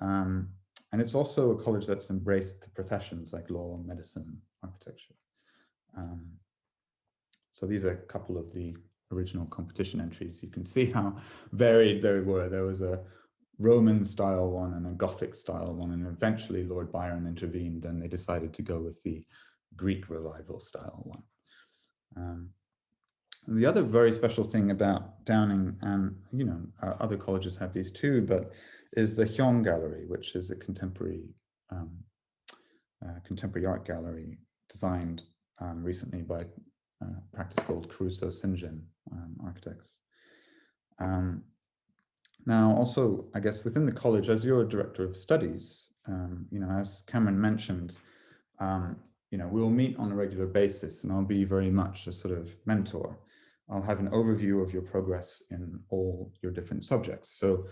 And it's also a college that's embraced the professions like law, medicine, architecture. So these are a couple of the original competition entries. You can see how varied they were. There was a Roman style one and a Gothic style one, and eventually Lord Byron intervened and they decided to go with the Greek revival style one. The other very special thing about Downing, and other colleges have these too, but is the Hyong Gallery, which is a contemporary art gallery designed recently by a practice called Caruso Sinjin architects. Now, also, I guess within the college, as your director of studies, as Cameron mentioned, we'll meet on a regular basis, and I'll be very much a sort of mentor. I'll have an overview of your progress in all your different subjects. So,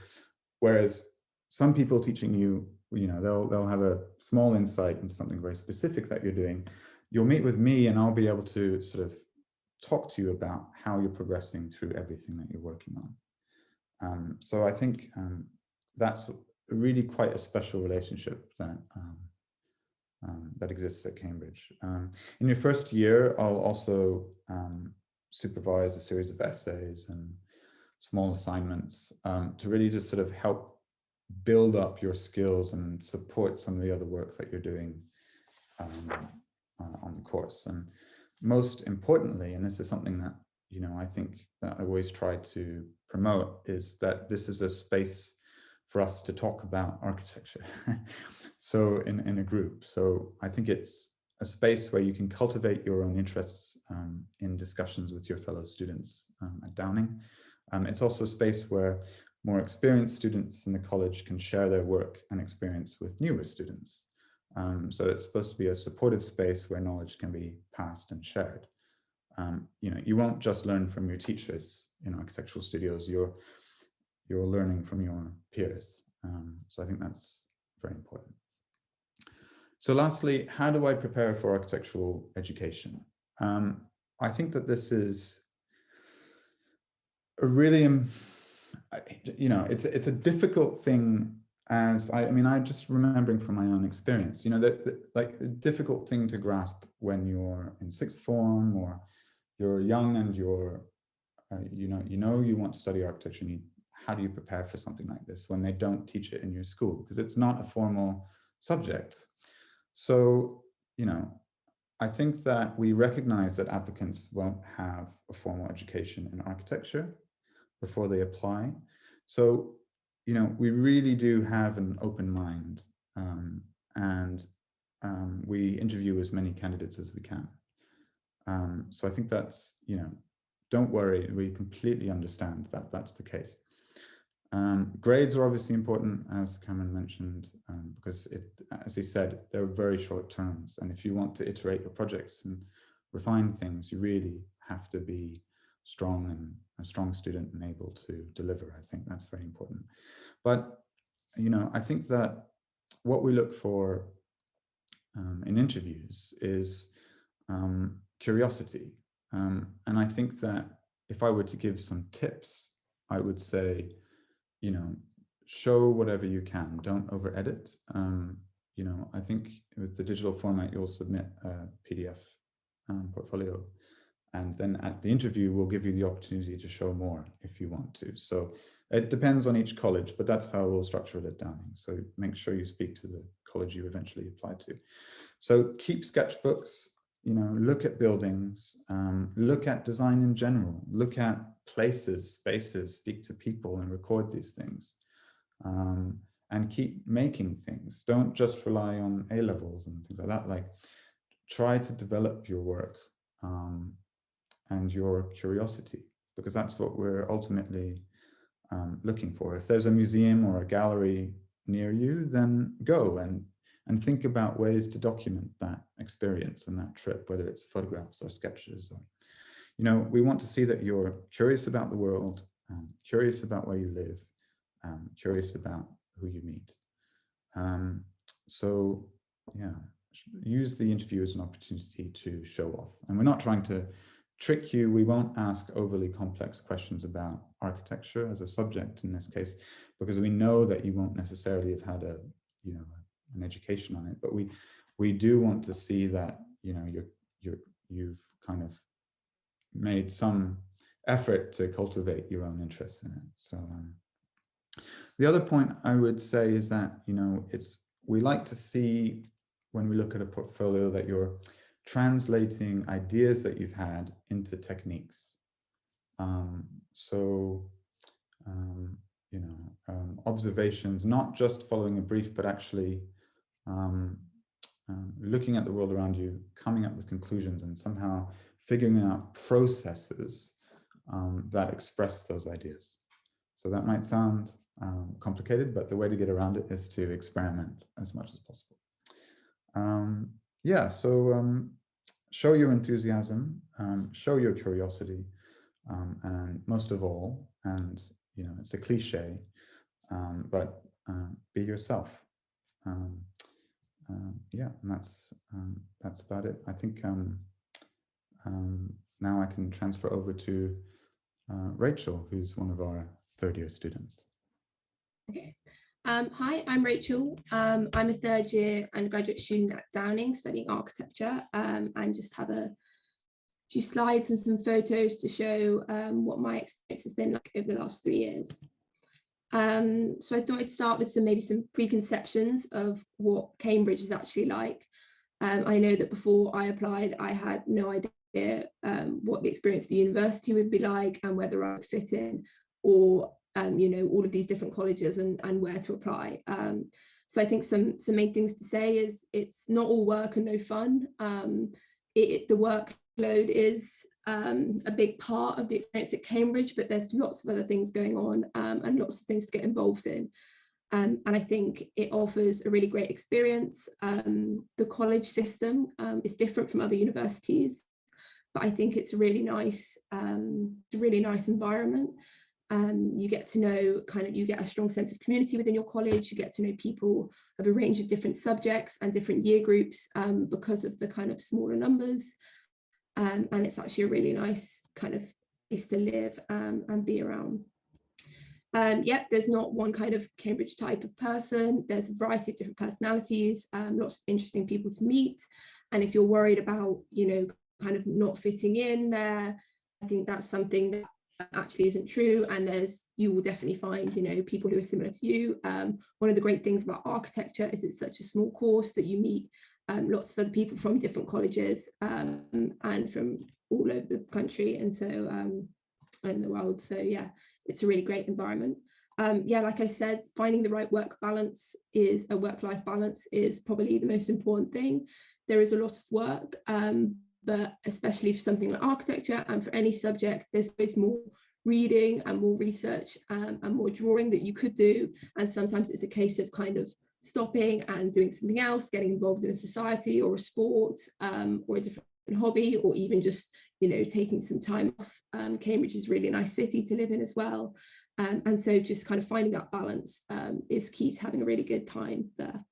whereas some people teaching you, they'll have a small insight into something very specific that you're doing, you'll meet with me, and I'll be able to sort of talk to you about how you're progressing through everything that you're working on. So I think that's really quite a special relationship that that exists at Cambridge. In your first year, I'll also supervise a series of essays and small assignments to really just sort of help build up your skills and support some of the other work that you're doing on the course. And most importantly, and this is something that I think that I always try to promote, is that this is a space for us to talk about architecture. So in a group. So I think it's a space where you can cultivate your own interests in discussions with your fellow students at Downing. It's also a space where More experienced students in the college can share their work and experience with newer students. So it's supposed to be a supportive space where knowledge can be passed and shared. You won't just learn from your teachers in architectural studios, you're learning from your peers. So I think that's very important. So lastly, how do I prepare for architectural education? I think that this is a really, it's a difficult thing. As I'm just remembering from my own experience, like a difficult thing to grasp when you're in sixth form or you're young and you're, you want to study architecture. How do you prepare for something like this when they don't teach it in your school? Because it's not a formal subject. So, I think that we recognize that applicants won't have a formal education in architecture before they apply. So, we really do have an open mind, and we interview as many candidates as we can. So I think that's, don't worry, we completely understand that that's the case. Grades are obviously important, as Cameron mentioned, because as he said, they're very short terms. And if you want to iterate your projects and refine things, you really have to be strong and a strong student and able to deliver. I think that's very important. But, I think that what we look for in interviews is curiosity. And I think that if I were to give some tips, I would say, show whatever you can, don't over edit. I think with the digital format, you'll submit a PDF portfolio, and then at the interview, we'll give you the opportunity to show more if you want to. So it depends on each college, but that's how we'll structure it at Downing. So make sure you speak to the college you eventually apply to. So keep sketchbooks, look at buildings, look at design in general, look at places, spaces, speak to people and record these things, and keep making things. Don't just rely on A-levels and things like that. Like, try to develop your work and your curiosity, because that's what we're ultimately looking for. If there's a museum or a gallery near you, then go and think about ways to document that experience and that trip, whether it's photographs or sketches. Or, we want to see that you're curious about the world, curious about where you live, curious about who you meet. So yeah, use the interview as an opportunity to show off. And we're not trying to trick you. We won't ask overly complex questions about architecture as a subject in this case, because we know that you won't necessarily have had an education on it, but we do want to see that you've kind of made some effort to cultivate your own interest in it. So the other point I would say is that we like to see, when we look at a portfolio, that you're translating ideas that you've had into techniques. Observations, not just following a brief, but actually looking at the world around you, coming up with conclusions, and somehow figuring out processes that express those ideas. So that might sound complicated, but the way to get around it is to experiment as much as possible. Show your enthusiasm, show your curiosity, and most of all, and it's a cliche, but be yourself. Yeah, and that's about it. I think now I can transfer over to Rachel, who's one of our third-year students. Okay. Hi, I'm Rachel. I'm a third-year undergraduate student at Downing studying architecture, and just have a few slides and some photos to show what my experience has been like over the last 3 years. So I thought I'd start with maybe some preconceptions of what Cambridge is actually like. I know that before I applied, I had no idea what the experience of the university would be like and whether I would fit in, or all of these different colleges and where to apply. So I think some main things to say is it's not all work and no fun. The workload is a big part of the experience at Cambridge, but there's lots of other things going on and lots of things to get involved in. And I think it offers a really great experience. The college system is different from other universities, but I think it's a really nice environment. You get to know you get a strong sense of community within your college. You get to know people of a range of different subjects and different year groups because of the kind of smaller numbers. And it's actually a really nice kind of place to live and be around. Yep, there's not one kind of Cambridge type of person. There's a variety of different personalities, lots of interesting people to meet. And if you're worried about, kind of not fitting in there, I think that's something that actually isn't true. And you will definitely find, people who are similar to you. One of the great things about architecture is it's such a small course that you meet lots of other people from different colleges and from all over the country and the world. So yeah, it's a really great environment. Like I said, finding the right work-life balance is probably the most important thing. There is a lot of work, but especially for something like architecture and for any subject, there's always more reading and more research and more drawing that you could do. And sometimes it's a case of kind of stopping and doing something else, getting involved in a society or a sport or a different hobby, or even just taking some time off. Cambridge is a really nice city to live in as well, and so just kind of finding that balance is key to having a really good time there.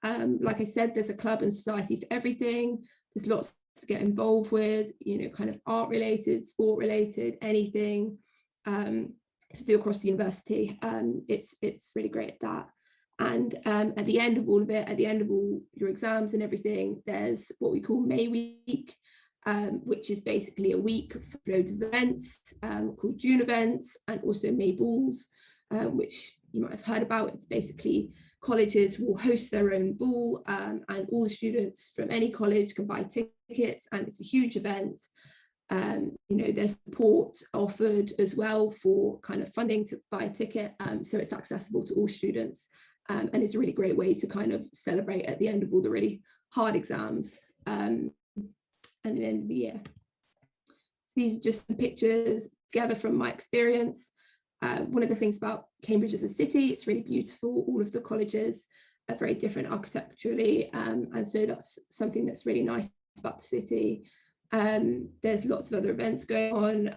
Like I said, there's a club and society for everything. There's lots to get involved with, kind of art related, sport related, anything to do across the university. It's really great at that. And at the end of all of it, at the end of all your exams and everything, there's what we call May Week, which is basically a week for loads of events called June events, and also May Balls, which you might have heard about. It's basically colleges will host their own ball, and all the students from any college can buy tickets, and it's a huge event. There's support offered as well for kind of funding to buy a ticket, so it's accessible to all students. And it's a really great way to kind of celebrate at the end of all the really hard exams and at the end of the year. So these are just some pictures together from my experience. One of the things about Cambridge as a city, it's really beautiful. All of the colleges are very different architecturally, and so that's something that's really nice about the city. There's lots of other events going on,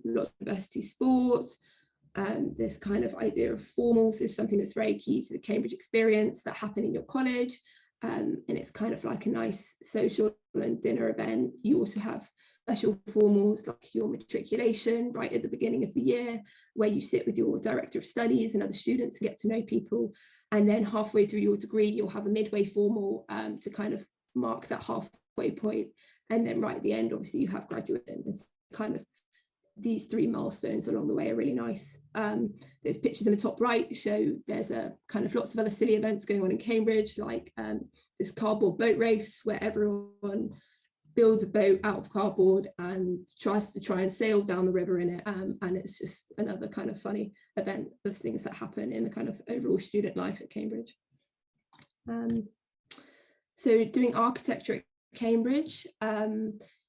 lots of university sports. This kind of idea of formals is something that's very key to the Cambridge experience that happen in your college, and it's kind of like a nice social and dinner event. You also have special formals like your matriculation right at the beginning of the year, where you sit with your director of studies and other students and get to know people, and then halfway through your degree you'll have a midway formal to kind of mark that halfway point, and then right at the end obviously you have graduation. And so kind of these three milestones along the way are really nice. Those pictures in the top right show there's a kind of lots of other silly events going on in Cambridge, like this cardboard boat race where everyone builds a boat out of cardboard and tries to try and sail down the river in it, and it's just another kind of funny event of things that happen in the kind of overall student life at Cambridge. So doing architecture at Cambridge,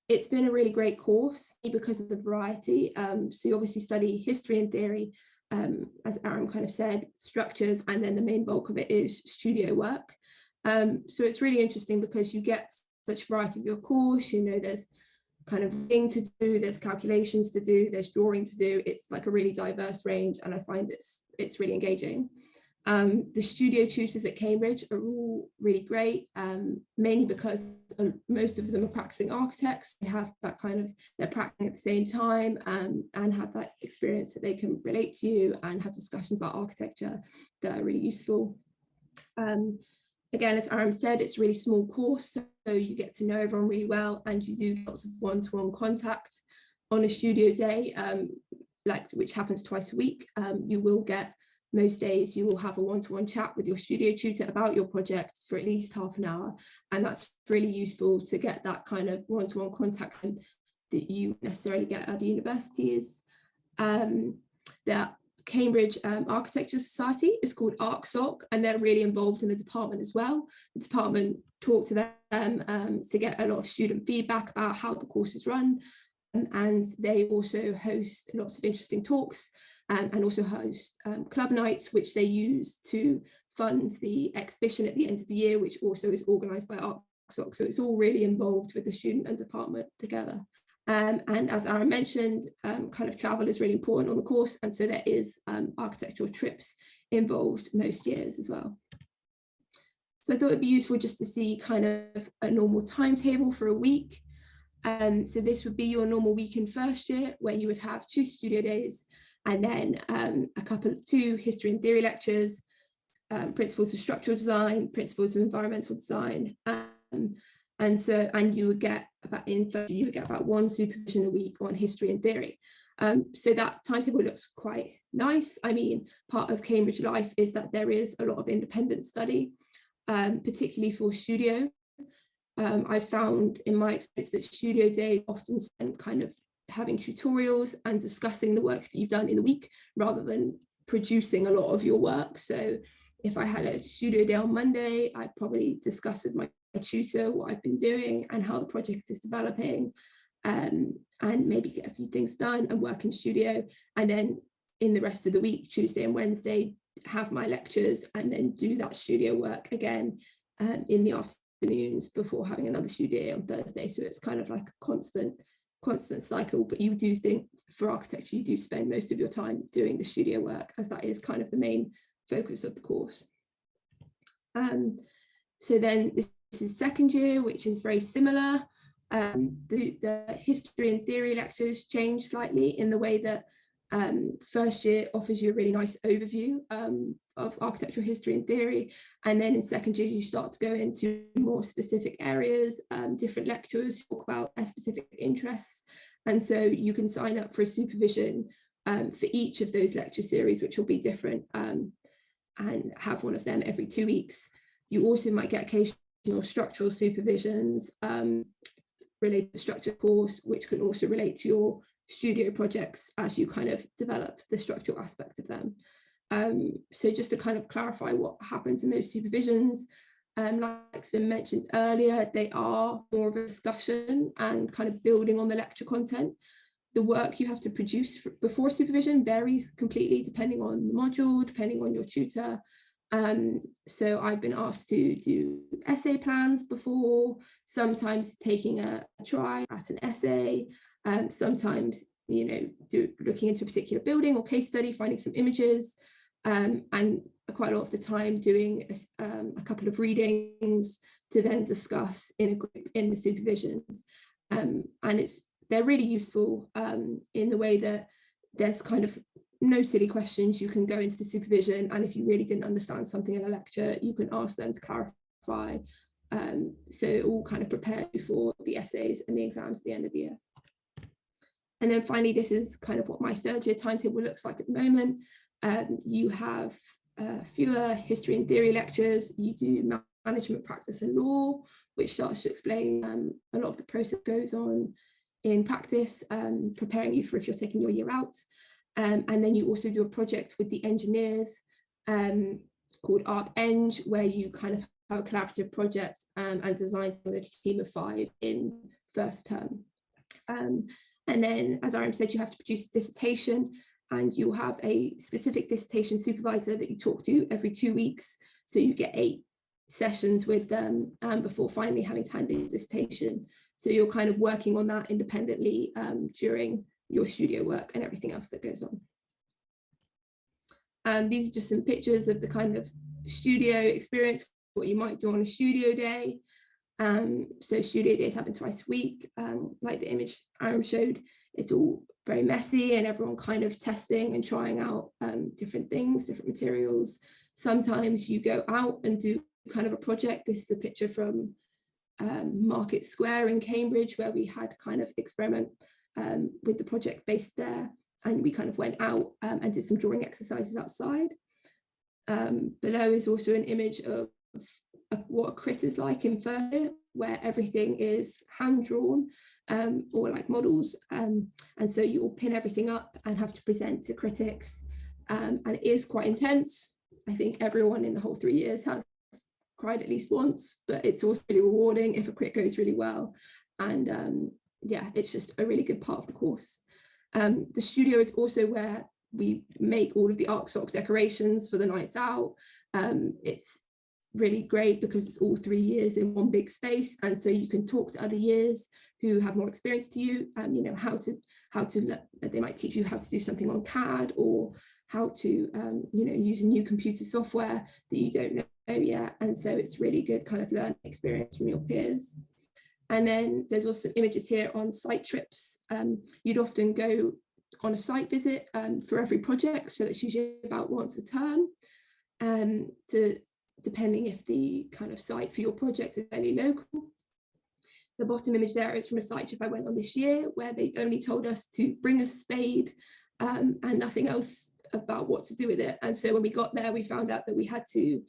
it's been a really great course because of the variety. So you obviously study history and theory, as Aram kind of said, structures, and then the main bulk of it is studio work. So it's really interesting because you get such a variety of your course. There's kind of reading to do, there's calculations to do, there's drawing to do. It's like a really diverse range, and I find it's really engaging. The studio tutors at Cambridge are all really great, mainly because most of them are practicing architects. They have that kind of, they're practicing at the same time and have that experience that they can relate to you and have discussions about architecture that are really useful. Again, as Aram said, it's a really small course, so you get to know everyone really well, and you do lots of one-to-one contact on a studio day, which happens twice a week. You will get, most days you will have a one-to-one chat with your studio tutor about your project for at least half an hour, and that's really useful to get that kind of one-to-one contact that you necessarily get at other universities. The Cambridge Architecture Society is called ArcSoc, and they're really involved in the department as well. The department talk to them to get a lot of student feedback about how the course is run. and they also host lots of interesting talks and also host club nights, which they use to fund the exhibition at the end of the year, which also is organised by ArcSoc. So it's all really involved with the student and department together. And as Aram mentioned, kind of travel is really important on the course, and so there is architectural trips involved most years as well. So I thought it'd be useful just to see kind of a normal timetable for a week. So this would be your normal week in first year, where you would have 2 studio days and then 2 history and theory lectures, principles of structural design, principles of environmental design, and you would get about about 1 supervision a week on history and theory. So that timetable looks quite nice. I mean, part of Cambridge life is that there is a lot of independent study, particularly for studio. I found in my experience that studio days often spent kind of having tutorials and discussing the work that you've done in the week rather than producing a lot of your work. So if I had a studio day on Monday, I'd probably discuss with my tutor what I've been doing and how the project is developing, and maybe get a few things done and work in studio. And then in the rest of the week, Tuesday and Wednesday, have my lectures and then do that studio work again in the afternoons before having another studio day on Thursday. So it's kind of like a constant cycle, but you do think for architecture, you do spend most of your time doing the studio work, as that is kind of the main focus of the course. So then this is second year, which is very similar. The history and theory lectures change slightly in the way that first year offers you a really nice overview of architectural history and theory, and then in second year you start to go into more specific areas, different lecturers talk about their specific interests, and so you can sign up for a supervision for each of those lecture series, which will be different, and have one of them every 2 weeks. You also might get occasional structural supervisions related to the structure course, which can also relate to your studio projects as you kind of develop the structural aspect of them. So just to kind of clarify what happens in those supervisions, like's been mentioned earlier, they are more of a discussion and kind of building on the lecture content. The work you have to produce before supervision varies completely depending on the module, depending on your tutor. So I've been asked to do essay plans before, sometimes taking a try at an essay, sometimes, looking into a particular building or case study, finding some images, and quite a lot of the time doing a couple of readings to then discuss in a group in the supervisions. And they're really useful in the way that there's kind of no silly questions. You can go into the supervision, and if you really didn't understand something in a lecture, you can ask them to clarify. So it all kind of prepare you for the essays and the exams at the end of the year. And then finally, this is kind of what my third year timetable looks like at the moment. You have fewer history and theory lectures. You do management practice and law, which starts to explain a lot of the process goes on in practice, preparing you for if you're taking your year out. And then you also do a project with the engineers called ArcEng, where you kind of have a collaborative project and design with a team of 5 in first term. And then, as Aram said, you have to produce a dissertation, and you'll have a specific dissertation supervisor that you talk to every 2 weeks. So you get 8 sessions with them before finally having to hand in the dissertation. So you're kind of working on that independently during your studio work and everything else that goes on. These are just some pictures of the kind of studio experience, what you might do on a studio day. So studio days happen twice a week. Like the image Aram showed, it's all very messy and everyone kind of testing and trying out different things, different materials. Sometimes you go out and do kind of a project. This is a picture from Market Square in Cambridge, where we had kind of experiment with the project based there, and we kind of went out and did some drawing exercises outside. Below is also an image of what a crit is like in first year, where everything is hand drawn or like models, and so you'll pin everything up and have to present to critics, and it is quite intense. I think everyone in the whole 3 years has cried at least once, but it's also really rewarding if a crit goes really well. And yeah, it's just a really good part of the course. The studio is also where we make all of the ArcSoc decorations for the nights out. It's really great because it's all 3 years in one big space, and so you can talk to other years who have more experience to you, you know, how to they might teach you how to do something on CAD, or how to you know, use a new computer software that you don't know yet, and so it's really good kind of learning experience from your peers. And then there's also images here on site trips. You'd often go on a site visit for every project, so that's usually about once a term, depending if the kind of site for your project is fairly local. The bottom image there is from a site trip I went on this year, where they only told us to bring a spade and nothing else about what to do with it. And so when we got there, we found out that we had to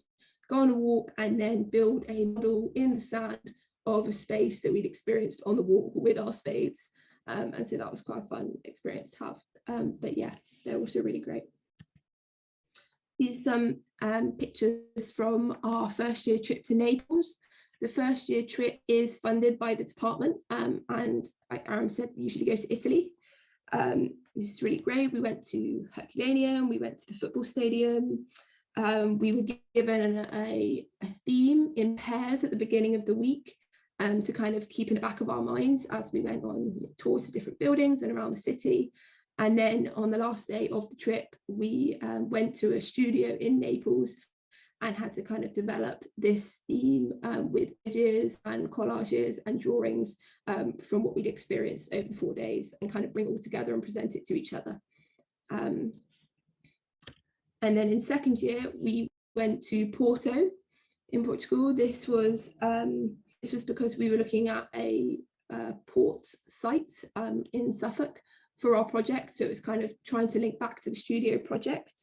go on a walk and then build a model in the sand of a space that we'd experienced on the walk with our spades. And so that was quite a fun experience to have. But yeah, they're also really great. Here's some pictures from our first year trip to Naples. The first year trip is funded by the department, and like Aram said, we usually go to Italy. This is really great. We went to Herculaneum, we went to the football stadium. We were given a theme in pairs at the beginning of the week to kind of keep in the back of our minds as we went on tours of different buildings and around the city. And then on the last day of the trip, we went to a studio in Naples and had to kind of develop this theme with images and collages and drawings from what we'd experienced over the 4 days, and kind of bring it all together and present it to each other. And then in second year, we went to Porto in Portugal. This was because we were looking at a port site in Suffolk for our project. So it was kind of trying to link back to the studio project.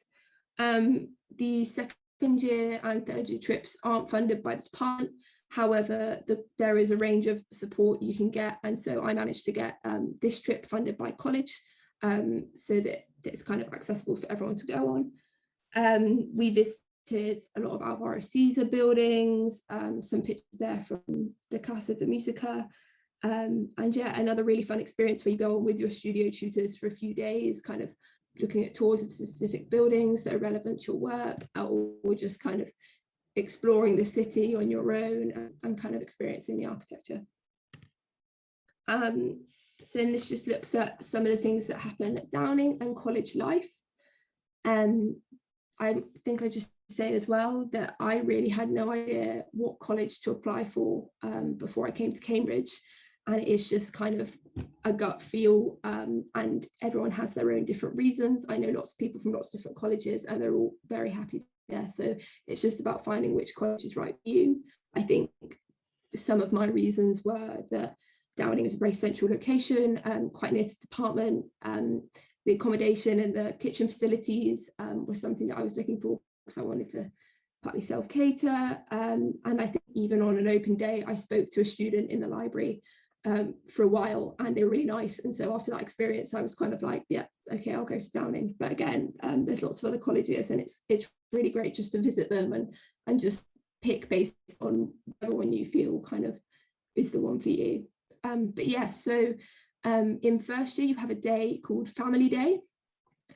The second year and third year trips aren't funded by the department. However, there is a range of support you can get. And so I managed to get this trip funded by college, so that it's kind of accessible for everyone to go on. We visited a lot of Alvaro Caesar buildings, some pictures there from the Casa de Musica. And yeah, another really fun experience where you go on with your studio tutors for a few days, kind of looking at tours of specific buildings that are relevant to your work, or just kind of exploring the city on your own and kind of experiencing the architecture. So then this just looks at some of the things that happen at Downing and college life. I think I just say as well that I really had no idea what college to apply for before I came to Cambridge. And it's just kind of a gut feel, and everyone has their own different reasons. I know lots of people from lots of different colleges, and they're all very happy there. So it's just about finding which college is right for you. I think some of my reasons were that Downing is a very central location, quite near to the department. The accommodation and the kitchen facilities was something that I was looking for, because I wanted to partly self-cater. And I think even on an open day, I spoke to a student in the library for a while, and they were really nice. And so after that experience, I was kind of like, yeah, okay, I'll go to Downing. But again, there's lots of other colleges, and it's really great just to visit them and just pick based on whatever one you feel kind of is the one for you. But yeah, so in first year, you have a day called Family Day,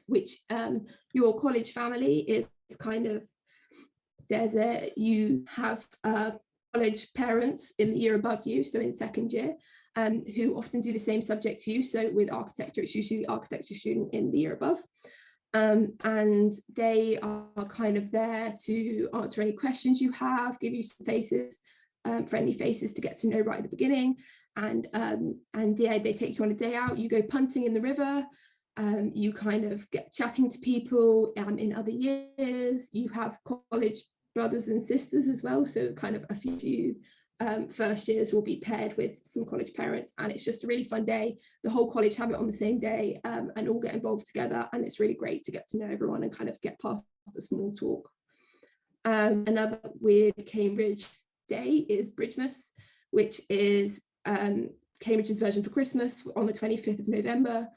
which your college family is kind of, you have college parents in the year above you, so in second year, who often do the same subject to you. So with architecture, it's usually the architecture student in the year above. And they are kind of there to answer any questions you have, give you some faces, friendly faces to get to know right at the beginning. And yeah, they take you on a day out, you go punting in the river, you kind of get chatting to people in other years, you have college brothers and sisters as well, so kind of a few first years will be paired with some college parents, and it's just a really fun day. The whole college have it on the same day, and all get involved together, and it's really great to get to know everyone and kind of get past the small talk. Another weird Cambridge day is Bridgemas, which is Cambridge's version for Christmas on the 25th of November,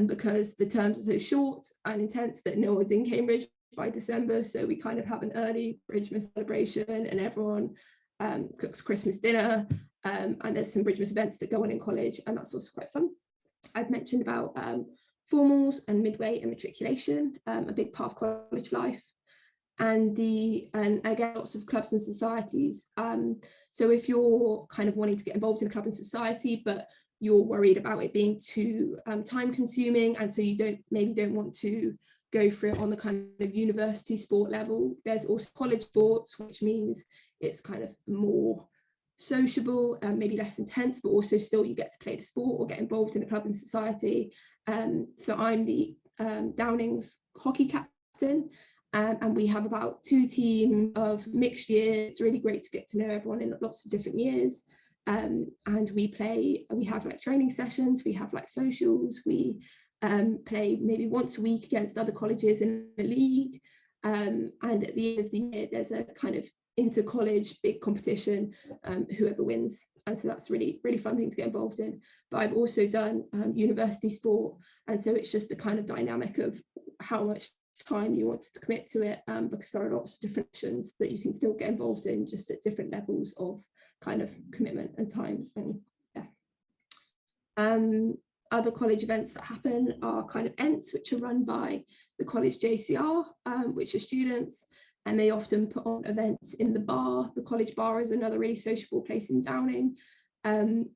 because the terms are so short and intense that no one's in Cambridge by December, so we kind of have an early Bridgemas celebration, and everyone cooks Christmas dinner, and there's some Bridgmas events that go on in college, and that's also quite fun. I've mentioned about formals and midway and matriculation, a big part of college life. And again, lots of clubs and societies. So if you're kind of wanting to get involved in a club and society, but you're worried about it being too time consuming, and so you maybe don't want to go for it on the kind of university sport level, there's also college sports, which means it's kind of more sociable, maybe less intense, but also still you get to play the sport or get involved in a club and society. So I'm the Downing's hockey captain, and we have about 2 teams of mixed years. It's really great to get to know everyone in lots of different years. And we have like training sessions, we have like socials, we play maybe once a week against other colleges in a league. And at the end of the year, there's a kind of inter-college big competition, whoever wins. And so that's really, really fun thing to get involved in. But I've also done university sport. And so it's just the kind of dynamic of how much time you want to commit to it, because there are lots of different options that you can still get involved in, just at different levels of kind of commitment and time. And yeah. Other college events that happen are kind of ENTs, which are run by the college JCR, which are students, and they often put on events in the bar. The college bar is another really sociable place in Downing,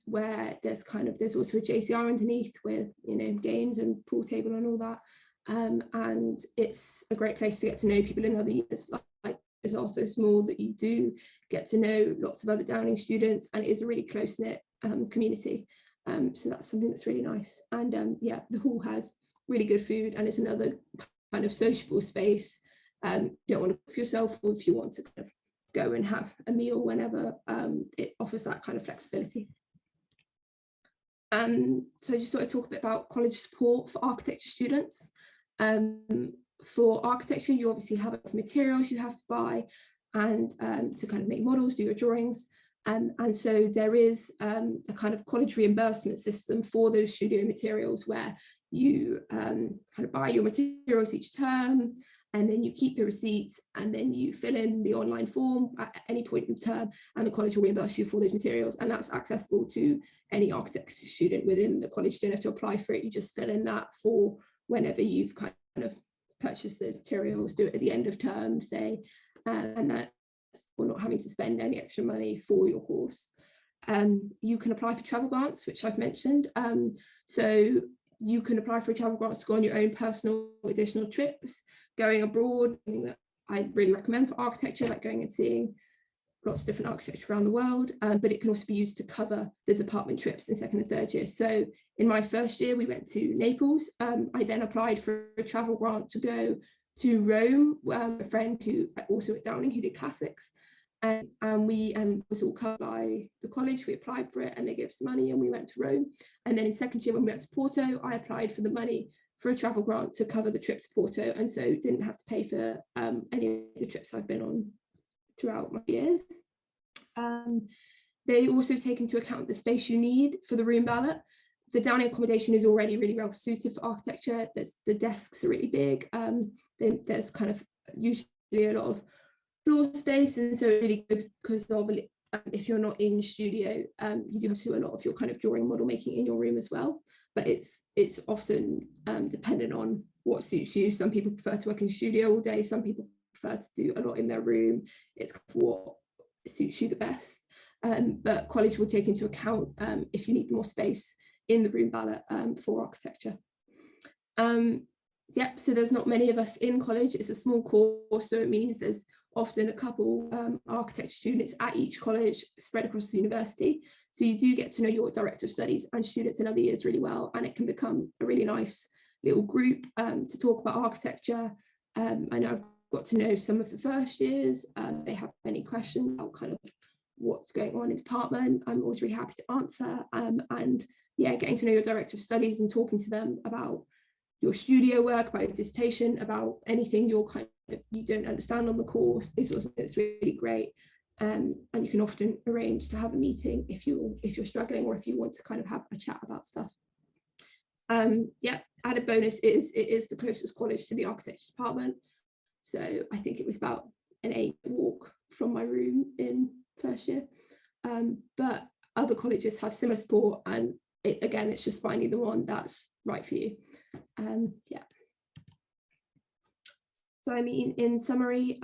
where there's also a JCR underneath with, you know, games and pool table and all that. And it's a great place to get to know people in other years. Like it's also small that you do get to know lots of other Downing students, and it is a really close-knit community. So that's something that's really nice. And yeah, the hall has really good food, and it's another kind of sociable space. You don't want to cook for yourself, or if you want to kind of go and have a meal whenever, it offers that kind of flexibility. So I just thought I'd talk a bit about college support for architecture students. For architecture, you obviously have materials you have to buy, and to kind of make models, do your drawings. And so there is a kind of college reimbursement system for those studio materials, where you kind of buy your materials each term, and then you keep the receipts, and then you fill in the online form at any point in the term, and the college will reimburse you for those materials. And that's accessible to any architecture student within the college. You don't have to apply for it, you just fill in that for whenever you've kind of purchased the materials, do it at the end of term, say, and that or not having to spend any extra money for your course. You can apply for travel grants, which I've mentioned. So you can apply for a travel grant to go on your own personal additional trips, going abroad, something that I really recommend for architecture, like going and seeing lots of different architecture around the world, but it can also be used to cover the department trips in 2nd and 3rd year. So in my 1st year, we went to Naples. I then applied for a travel grant to go to Rome, a friend who also at Downing who did classics, and we was all covered by the college. We applied for it and they gave us the money, and we went to Rome. And then in 2nd year, when we went to Porto, I applied for the money for a travel grant to cover the trip to Porto, and so didn't have to pay for any of the trips I've been on throughout my years. They also take into account the space you need for the room ballot. The Downing accommodation is already really well suited for architecture. The desks are really big. There's kind of usually a lot of floor space, and so really good because if you're not in studio, you do have to do a lot of your kind of drawing model making in your room as well. But it's often dependent on what suits you. Some people prefer to work in studio all day. Some people prefer to do a lot in their room. It's kind of what suits you the best. But college will take into account if you need more space in the room ballot for architecture. Yep, so there's not many of us in college. It's a small course, so it means there's often a couple architecture students at each college spread across the university. So you do get to know your director of studies and students in other years really well, and it can become a really nice little group to talk about architecture. I know I've got to know some of the 1st years. They have any questions about kind of what's going on in department. I'm always really happy to answer. And yeah, getting to know your director of studies and talking to them about your studio work, about your dissertation, about anything you don't understand on the course is also really great. And you can often arrange to have a meeting if you're struggling, or if you want to kind of have a chat about stuff. Yeah, added bonus is it is the closest college to the architecture department. So I think it was about an 8 walk from my room in 1st year. But other colleges have similar support, and again, it's just finding the one that's right for you. Yeah. So I mean, in summary,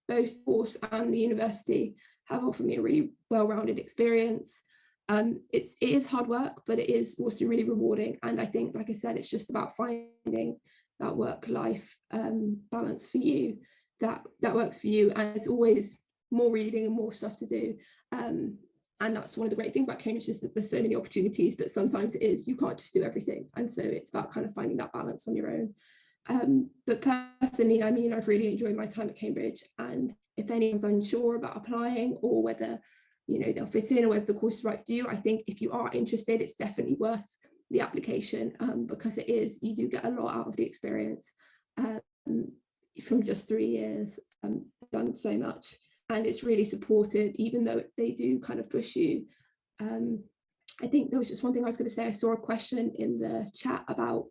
both course and the university have offered me a really well-rounded experience. It is hard work, but it is also really rewarding. And I think, like I said, it's just about finding that work-life balance for you that works for you. And there's always more reading and more stuff to do. And that's one of the great things about Cambridge, is that there's so many opportunities, but sometimes it is, you can't just do everything. And so it's about kind of finding that balance on your own. But personally, I mean, I've really enjoyed my time at Cambridge, and if anyone's unsure about applying or whether, you know, they'll fit in or whether the course is right for you, I think if you are interested, it's definitely worth the application, because it is, you do get a lot out of the experience from just 3 years, done so much, and it's really supportive, even though they do kind of push you. I think there was just one thing I was going to say. I saw a question in the chat about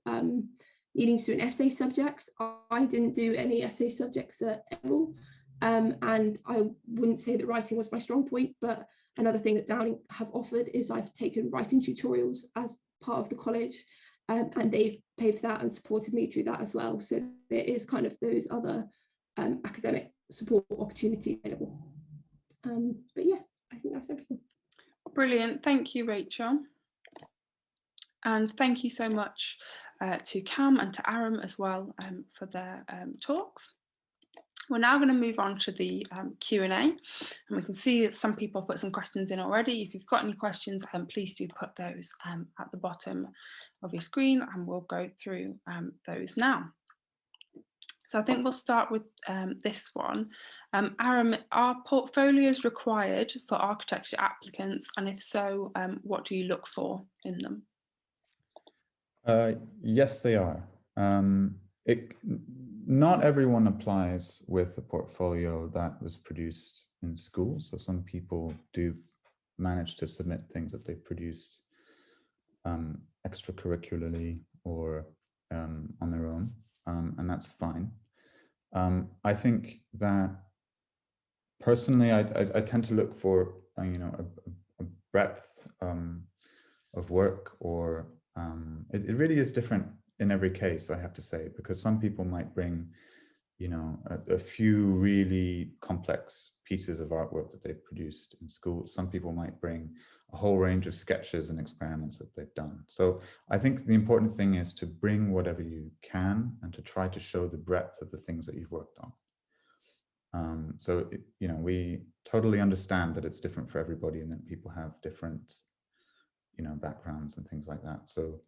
needing to do an essay subject. I didn't do any essay subjects at level, and I wouldn't say that writing was my strong point, but another thing that Downing have offered is I've taken writing tutorials as part of the college, and they've paid for that and supported me through that as well. So there is kind of those other academic support opportunities available. But yeah, I think that's everything. Brilliant, thank you, Rachel. And thank you so much to Cam and to Aram as well for their talks. We're now going to move on to the Q&A, and we can see that some people put some questions in already. If you've got any questions, please do put those at the bottom of your screen, and we'll go through those now. So I think we'll start with this one. Aram, are portfolios required for architecture applicants? And if so, what do you look for in them? Yes, they are. Not everyone applies with a portfolio that was produced in school. So some people do manage to submit things that they've produced extracurricularly or on their own, and that's fine. I think that personally, I tend to look for you know, a breadth of work, or it really is different in every case, I have to say, because some people might bring, you know, a few really complex pieces of artwork that they've produced in school. Some people might bring a whole range of sketches and experiments that they've done. So I think the important thing is to bring whatever you can and to try to show the breadth of the things that you've worked on. You know, we totally understand that it's different for everybody and that people have different, you know, backgrounds and things like that. So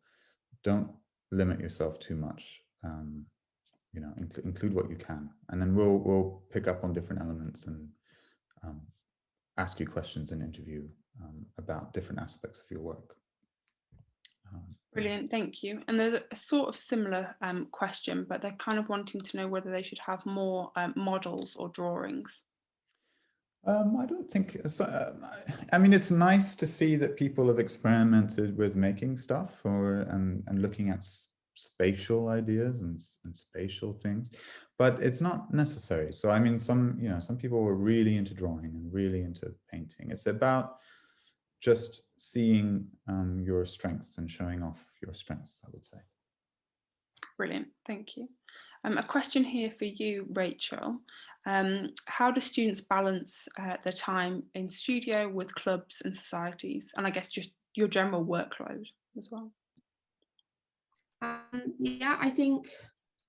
don't limit yourself too much. You know, include what you can, and then we'll pick up on different elements and ask you questions in interview about different aspects of your work. Brilliant, thank you. And there's a sort of similar question, but they're kind of wanting to know whether they should have more models or drawings. I don't think so. I mean, it's nice to see that people have experimented with making stuff and looking at spatial ideas and spatial things, but it's not necessary. So I mean, some people were really into drawing and really into painting. It's about just seeing your strengths and showing off your strengths, I would say. Brilliant, thank you. A question here for you, Rachel. How do students balance their time in studio with clubs and societies, and I guess just your general workload as well? Yeah, I think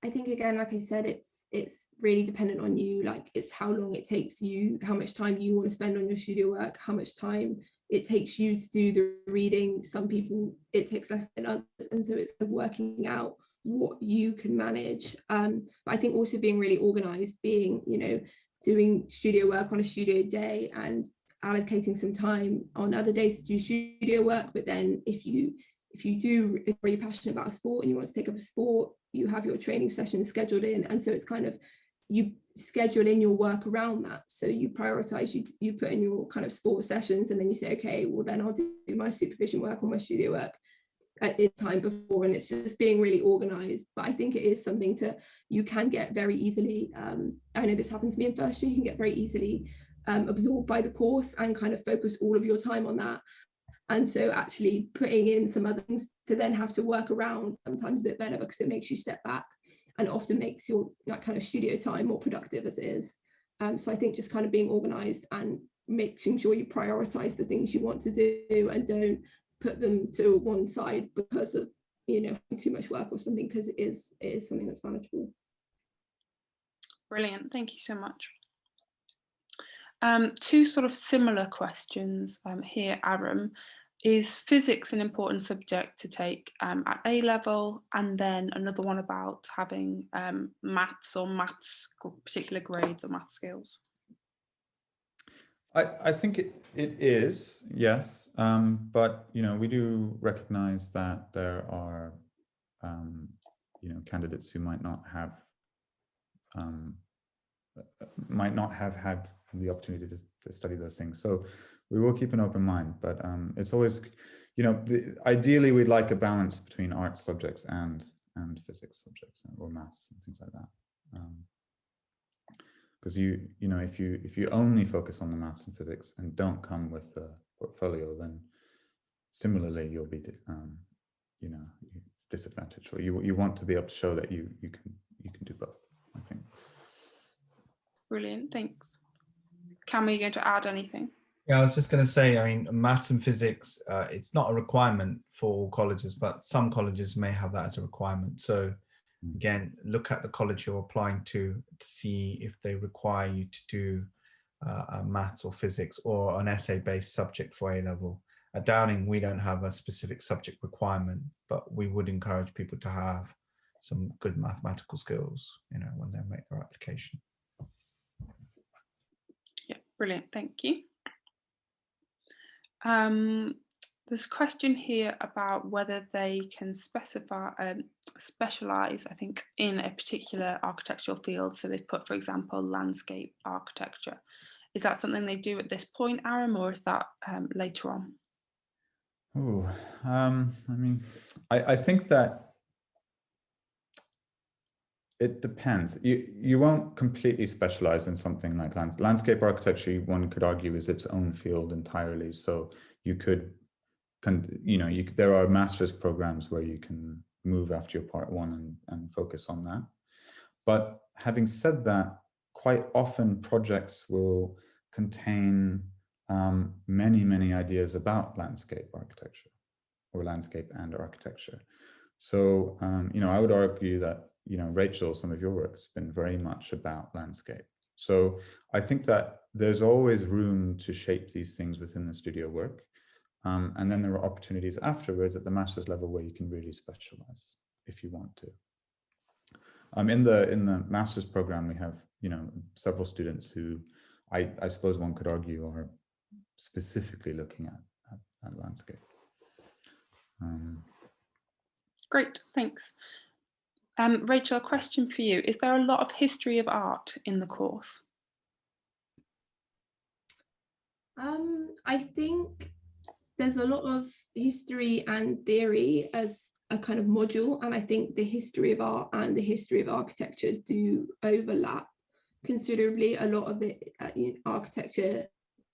again, like I said, it's really dependent on you. Like, it's how long it takes you, how much time you want to spend on your studio work, how much time it takes you to do the reading. Some people it takes less than others, and so it's working out what you can manage. But I think also being really organized, being, you know, doing studio work on a studio day and allocating some time on other days to do studio work. But then if you're really passionate about a sport and you want to take up a sport, you have your training sessions scheduled in, and so it's kind of, you schedule in your work around that. So you prioritize, you put in your kind of sport sessions, and then you say, okay, well then I'll do my supervision work or my studio work at the time before. And it's just being really organized. But I think it is something you can get very easily, I know this happened to me in first year, you can get very easily absorbed by the course and kind of focus all of your time on that. And so actually putting in some other things to then have to work around sometimes a bit better, because it makes you step back and often makes your that kind of studio time more productive as it is. So I think just kind of being organized and making sure you prioritize the things you want to do and don't put them to one side because of, you know, too much work or something, because it is something that's manageable. Brilliant, thank you so much. Two sort of similar questions here, Aram. Is physics an important subject to take at A level? And then another one about having maths or maths particular grades or math skills. I think it is, yes, but you know, we do recognize that there are you know, candidates who might not have had the opportunity to study those things. So we will keep an open mind, but it's always, you know, ideally we'd like a balance between art subjects and physics subjects or maths and things like that. Because you know, if you only focus on the maths and physics and don't come with the portfolio, then similarly you'll be you know, disadvantaged, or you want to be able to show that you can do both, I think. Brilliant, thanks. Cam, are you going to add anything? Yeah, I was just going to say, I mean, maths and physics, it's not a requirement for all colleges, but some colleges may have that as a requirement. So again, look at the college you're applying to see if they require you to do maths or physics or an essay-based subject for A-level. At Downing, we don't have a specific subject requirement, but we would encourage people to have some good mathematical skills, you know, when they make their application. Yeah, brilliant, thank you. There's a question here about whether they can specialise, I think, in a particular architectural field. So they've put, for example, landscape architecture. Is that something they do at this point, Aram, or is that later on? Oh, I mean, I think that it depends. You won't completely specialize in something like landscape architecture. One could argue is its own field entirely. So you could, you know, there are master's programs where you can move after your part one and focus on that. But having said that, quite often projects will contain many ideas about landscape architecture or landscape and architecture. So, you know, I would argue that, you know, Rachel, some of your work has been very much about landscape. So I think that there's always room to shape these things within the studio work. And then there are opportunities afterwards at the master's level where you can really specialize if you want to. In the master's program, we have, you know, several students who I suppose one could argue are specifically looking at landscape. Great, thanks. Rachel, a question for you. Is there a lot of history of art in the course? I think there's a lot of history and theory as a kind of module, and I think the history of art and the history of architecture do overlap considerably. A lot of it, architecture,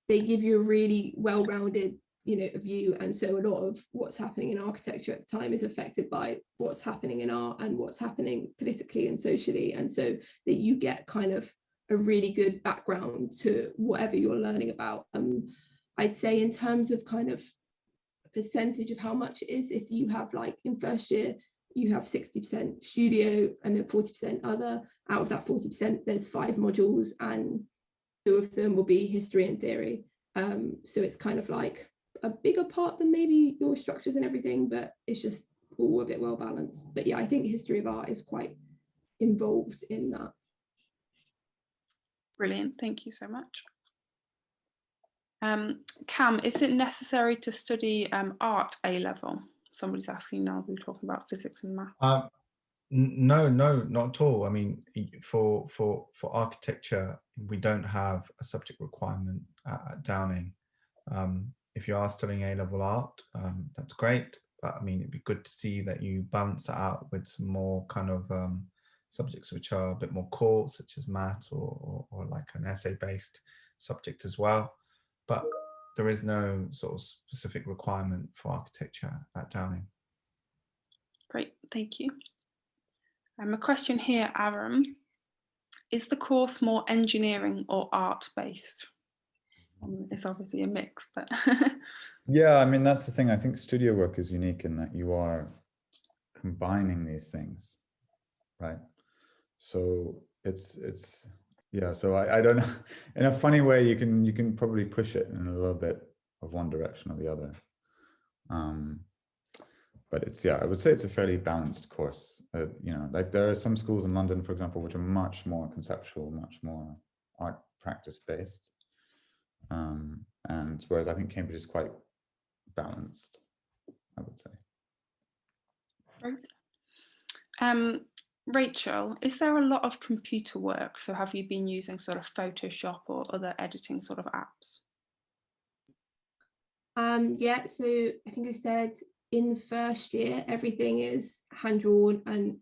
they give you a really well-rounded, you know, view, and so a lot of what's happening in architecture at the time is affected by what's happening in art and what's happening politically and socially, and so that you get kind of a really good background to whatever you're learning about. I'd say in terms of kind of percentage of how much it is, if you have, like, in first year you have 60% studio and then 40% other, out of that 40% there's 5 modules and 2 of them will be history and theory. So it's kind of like a bigger part than maybe your structures and everything, but it's just all a bit well balanced. But yeah, I think history of art is quite involved in that. Brilliant, thank you so much. Cam, is it necessary to study art A-level? Somebody's asking now, we're talking about physics and maths. No, not at all. I mean, for architecture, we don't have a subject requirement at Downing. If you are studying A-level art, that's great. But I mean, it'd be good to see that you balance that out with some more kind of subjects which are a bit more core, such as maths or like an essay-based subject as well, but there is no sort of specific requirement for architecture at Downing. Great, thank you. A question here, Aram. Is the course more engineering or art based? It's obviously a mix, but yeah, I mean, that's the thing. I think studio work is unique in that you are combining these things, right? So it's yeah. So I don't know. In a funny way, you can probably push it in a little bit of one direction or the other. But it's, yeah, I would say it's a fairly balanced course. You know, like there are some schools in London, for example, which are much more conceptual, much more art practice based. And whereas I think Cambridge is quite balanced, I would say. Right. Rachel, is there a lot of computer work? So have you been using sort of Photoshop or other editing sort of apps? Yeah, so I think I said in first year, everything is hand-drawn and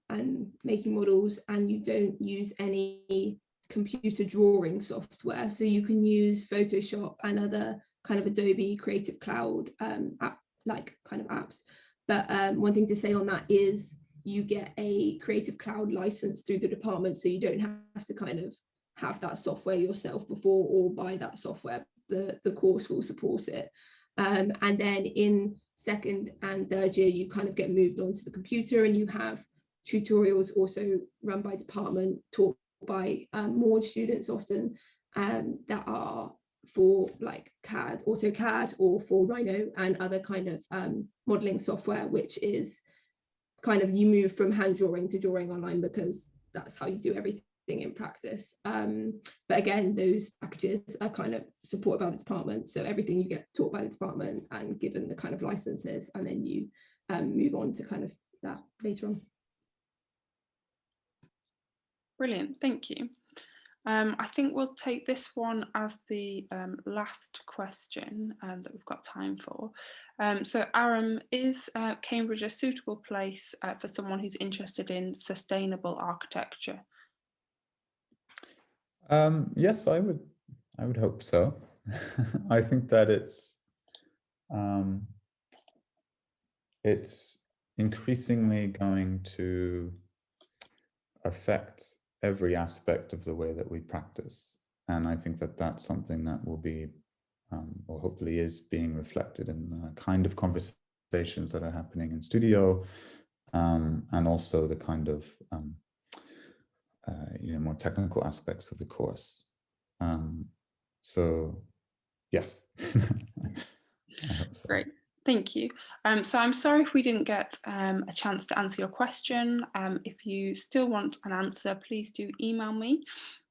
making models, and you don't use any computer drawing software. So you can use Photoshop and other kind of Adobe Creative Cloud app, like kind of apps. But one thing to say on that is you get a Creative Cloud license through the department, so you don't have to kind of have that software yourself before or buy that software. The course will support it. And then in second and third year, you kind of get moved on to the computer, and you have tutorials also run by department, taught by more students often, that are for like CAD, AutoCAD, or for Rhino and other kind of modeling software, which is kind of, you move from hand drawing to drawing online because that's how you do everything in practice. But again, those packages are kind of supported by the department, so everything you get taught by the department and given the kind of licenses, and then you move on to kind of that later on. Brilliant, thank you. I think we'll take this one as the last question that we've got time for. So Aram, is Cambridge a suitable place for someone who's interested in sustainable architecture? Yes, I would hope so. I think that it's increasingly going to affect every aspect of the way that we practice, and I think that that's something that will be, or hopefully is being reflected in the kind of conversations that are happening in studio, and also the kind of more technical aspects of the course. So yes. I hope so. Great, thank you. So I'm sorry if we didn't get a chance to answer your question. If you still want an answer, please do email me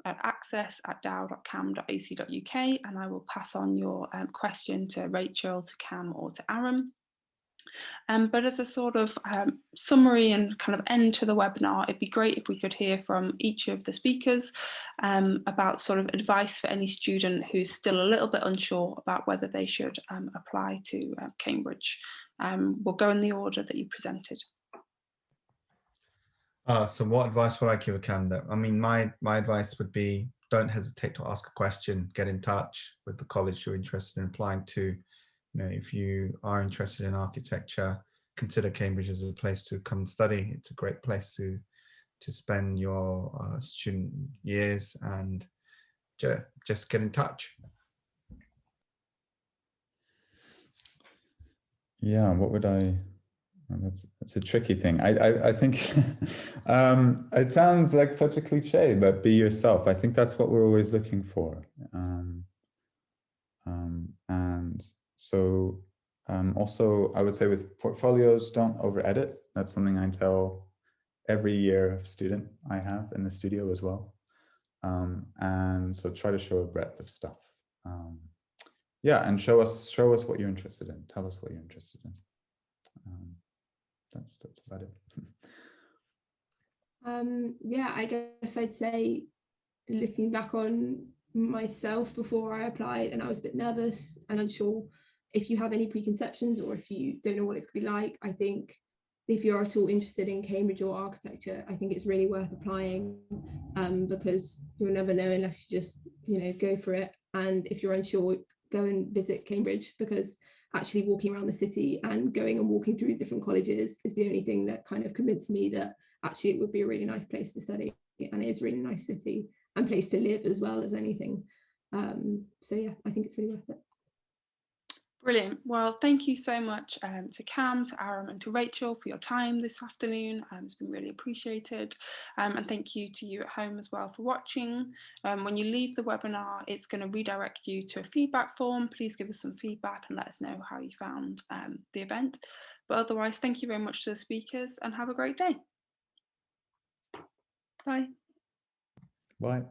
at access@dow.cam.ac.uk, and I will pass on your question to Rachel, to Cam, or to Aram. But as a sort of summary and kind of end to the webinar, it'd be great if we could hear from each of the speakers about sort of advice for any student who's still a little bit unsure about whether they should apply to Cambridge. We'll go in the order that you presented. So what advice would I give a candidate? I mean, my advice would be, don't hesitate to ask a question, get in touch with the college you're interested in applying to. You know, if you are interested in architecture, consider Cambridge as a place to come and study. It's a great place to spend your student years, and just get in touch. Yeah, what would I? That's a tricky thing. I think it sounds like such a cliche, but be yourself. I think that's what we're always looking for. And so also, I would say with portfolios, don't over edit. That's something I tell every year student I have in the studio as well. And so try to show a breadth of stuff. Yeah, and show us what you're interested in. Tell us what you're interested in. That's about it. Yeah, I guess I'd say, looking back on myself before I applied, and I was a bit nervous and unsure, if you have any preconceptions or if you don't know what it's going to be like, I think if you're at all interested in Cambridge or architecture, I think it's really worth applying, because you'll never know unless you just go for it. And if you're unsure, go and visit Cambridge, because actually walking around the city and going and walking through different colleges is the only thing that kind of convinced me that actually it would be a really nice place to study, and it is a really nice city and place to live as well as anything. So yeah, I think it's really worth it. Brilliant. Well, thank you so much to Cam, to Aram and to Rachel for your time this afternoon. It's been really appreciated. And thank you to you at home as well for watching. When you leave the webinar, it's going to redirect you to a feedback form. Please give us some feedback and let us know how you found the event. But otherwise, thank you very much to the speakers and have a great day. Bye. Bye.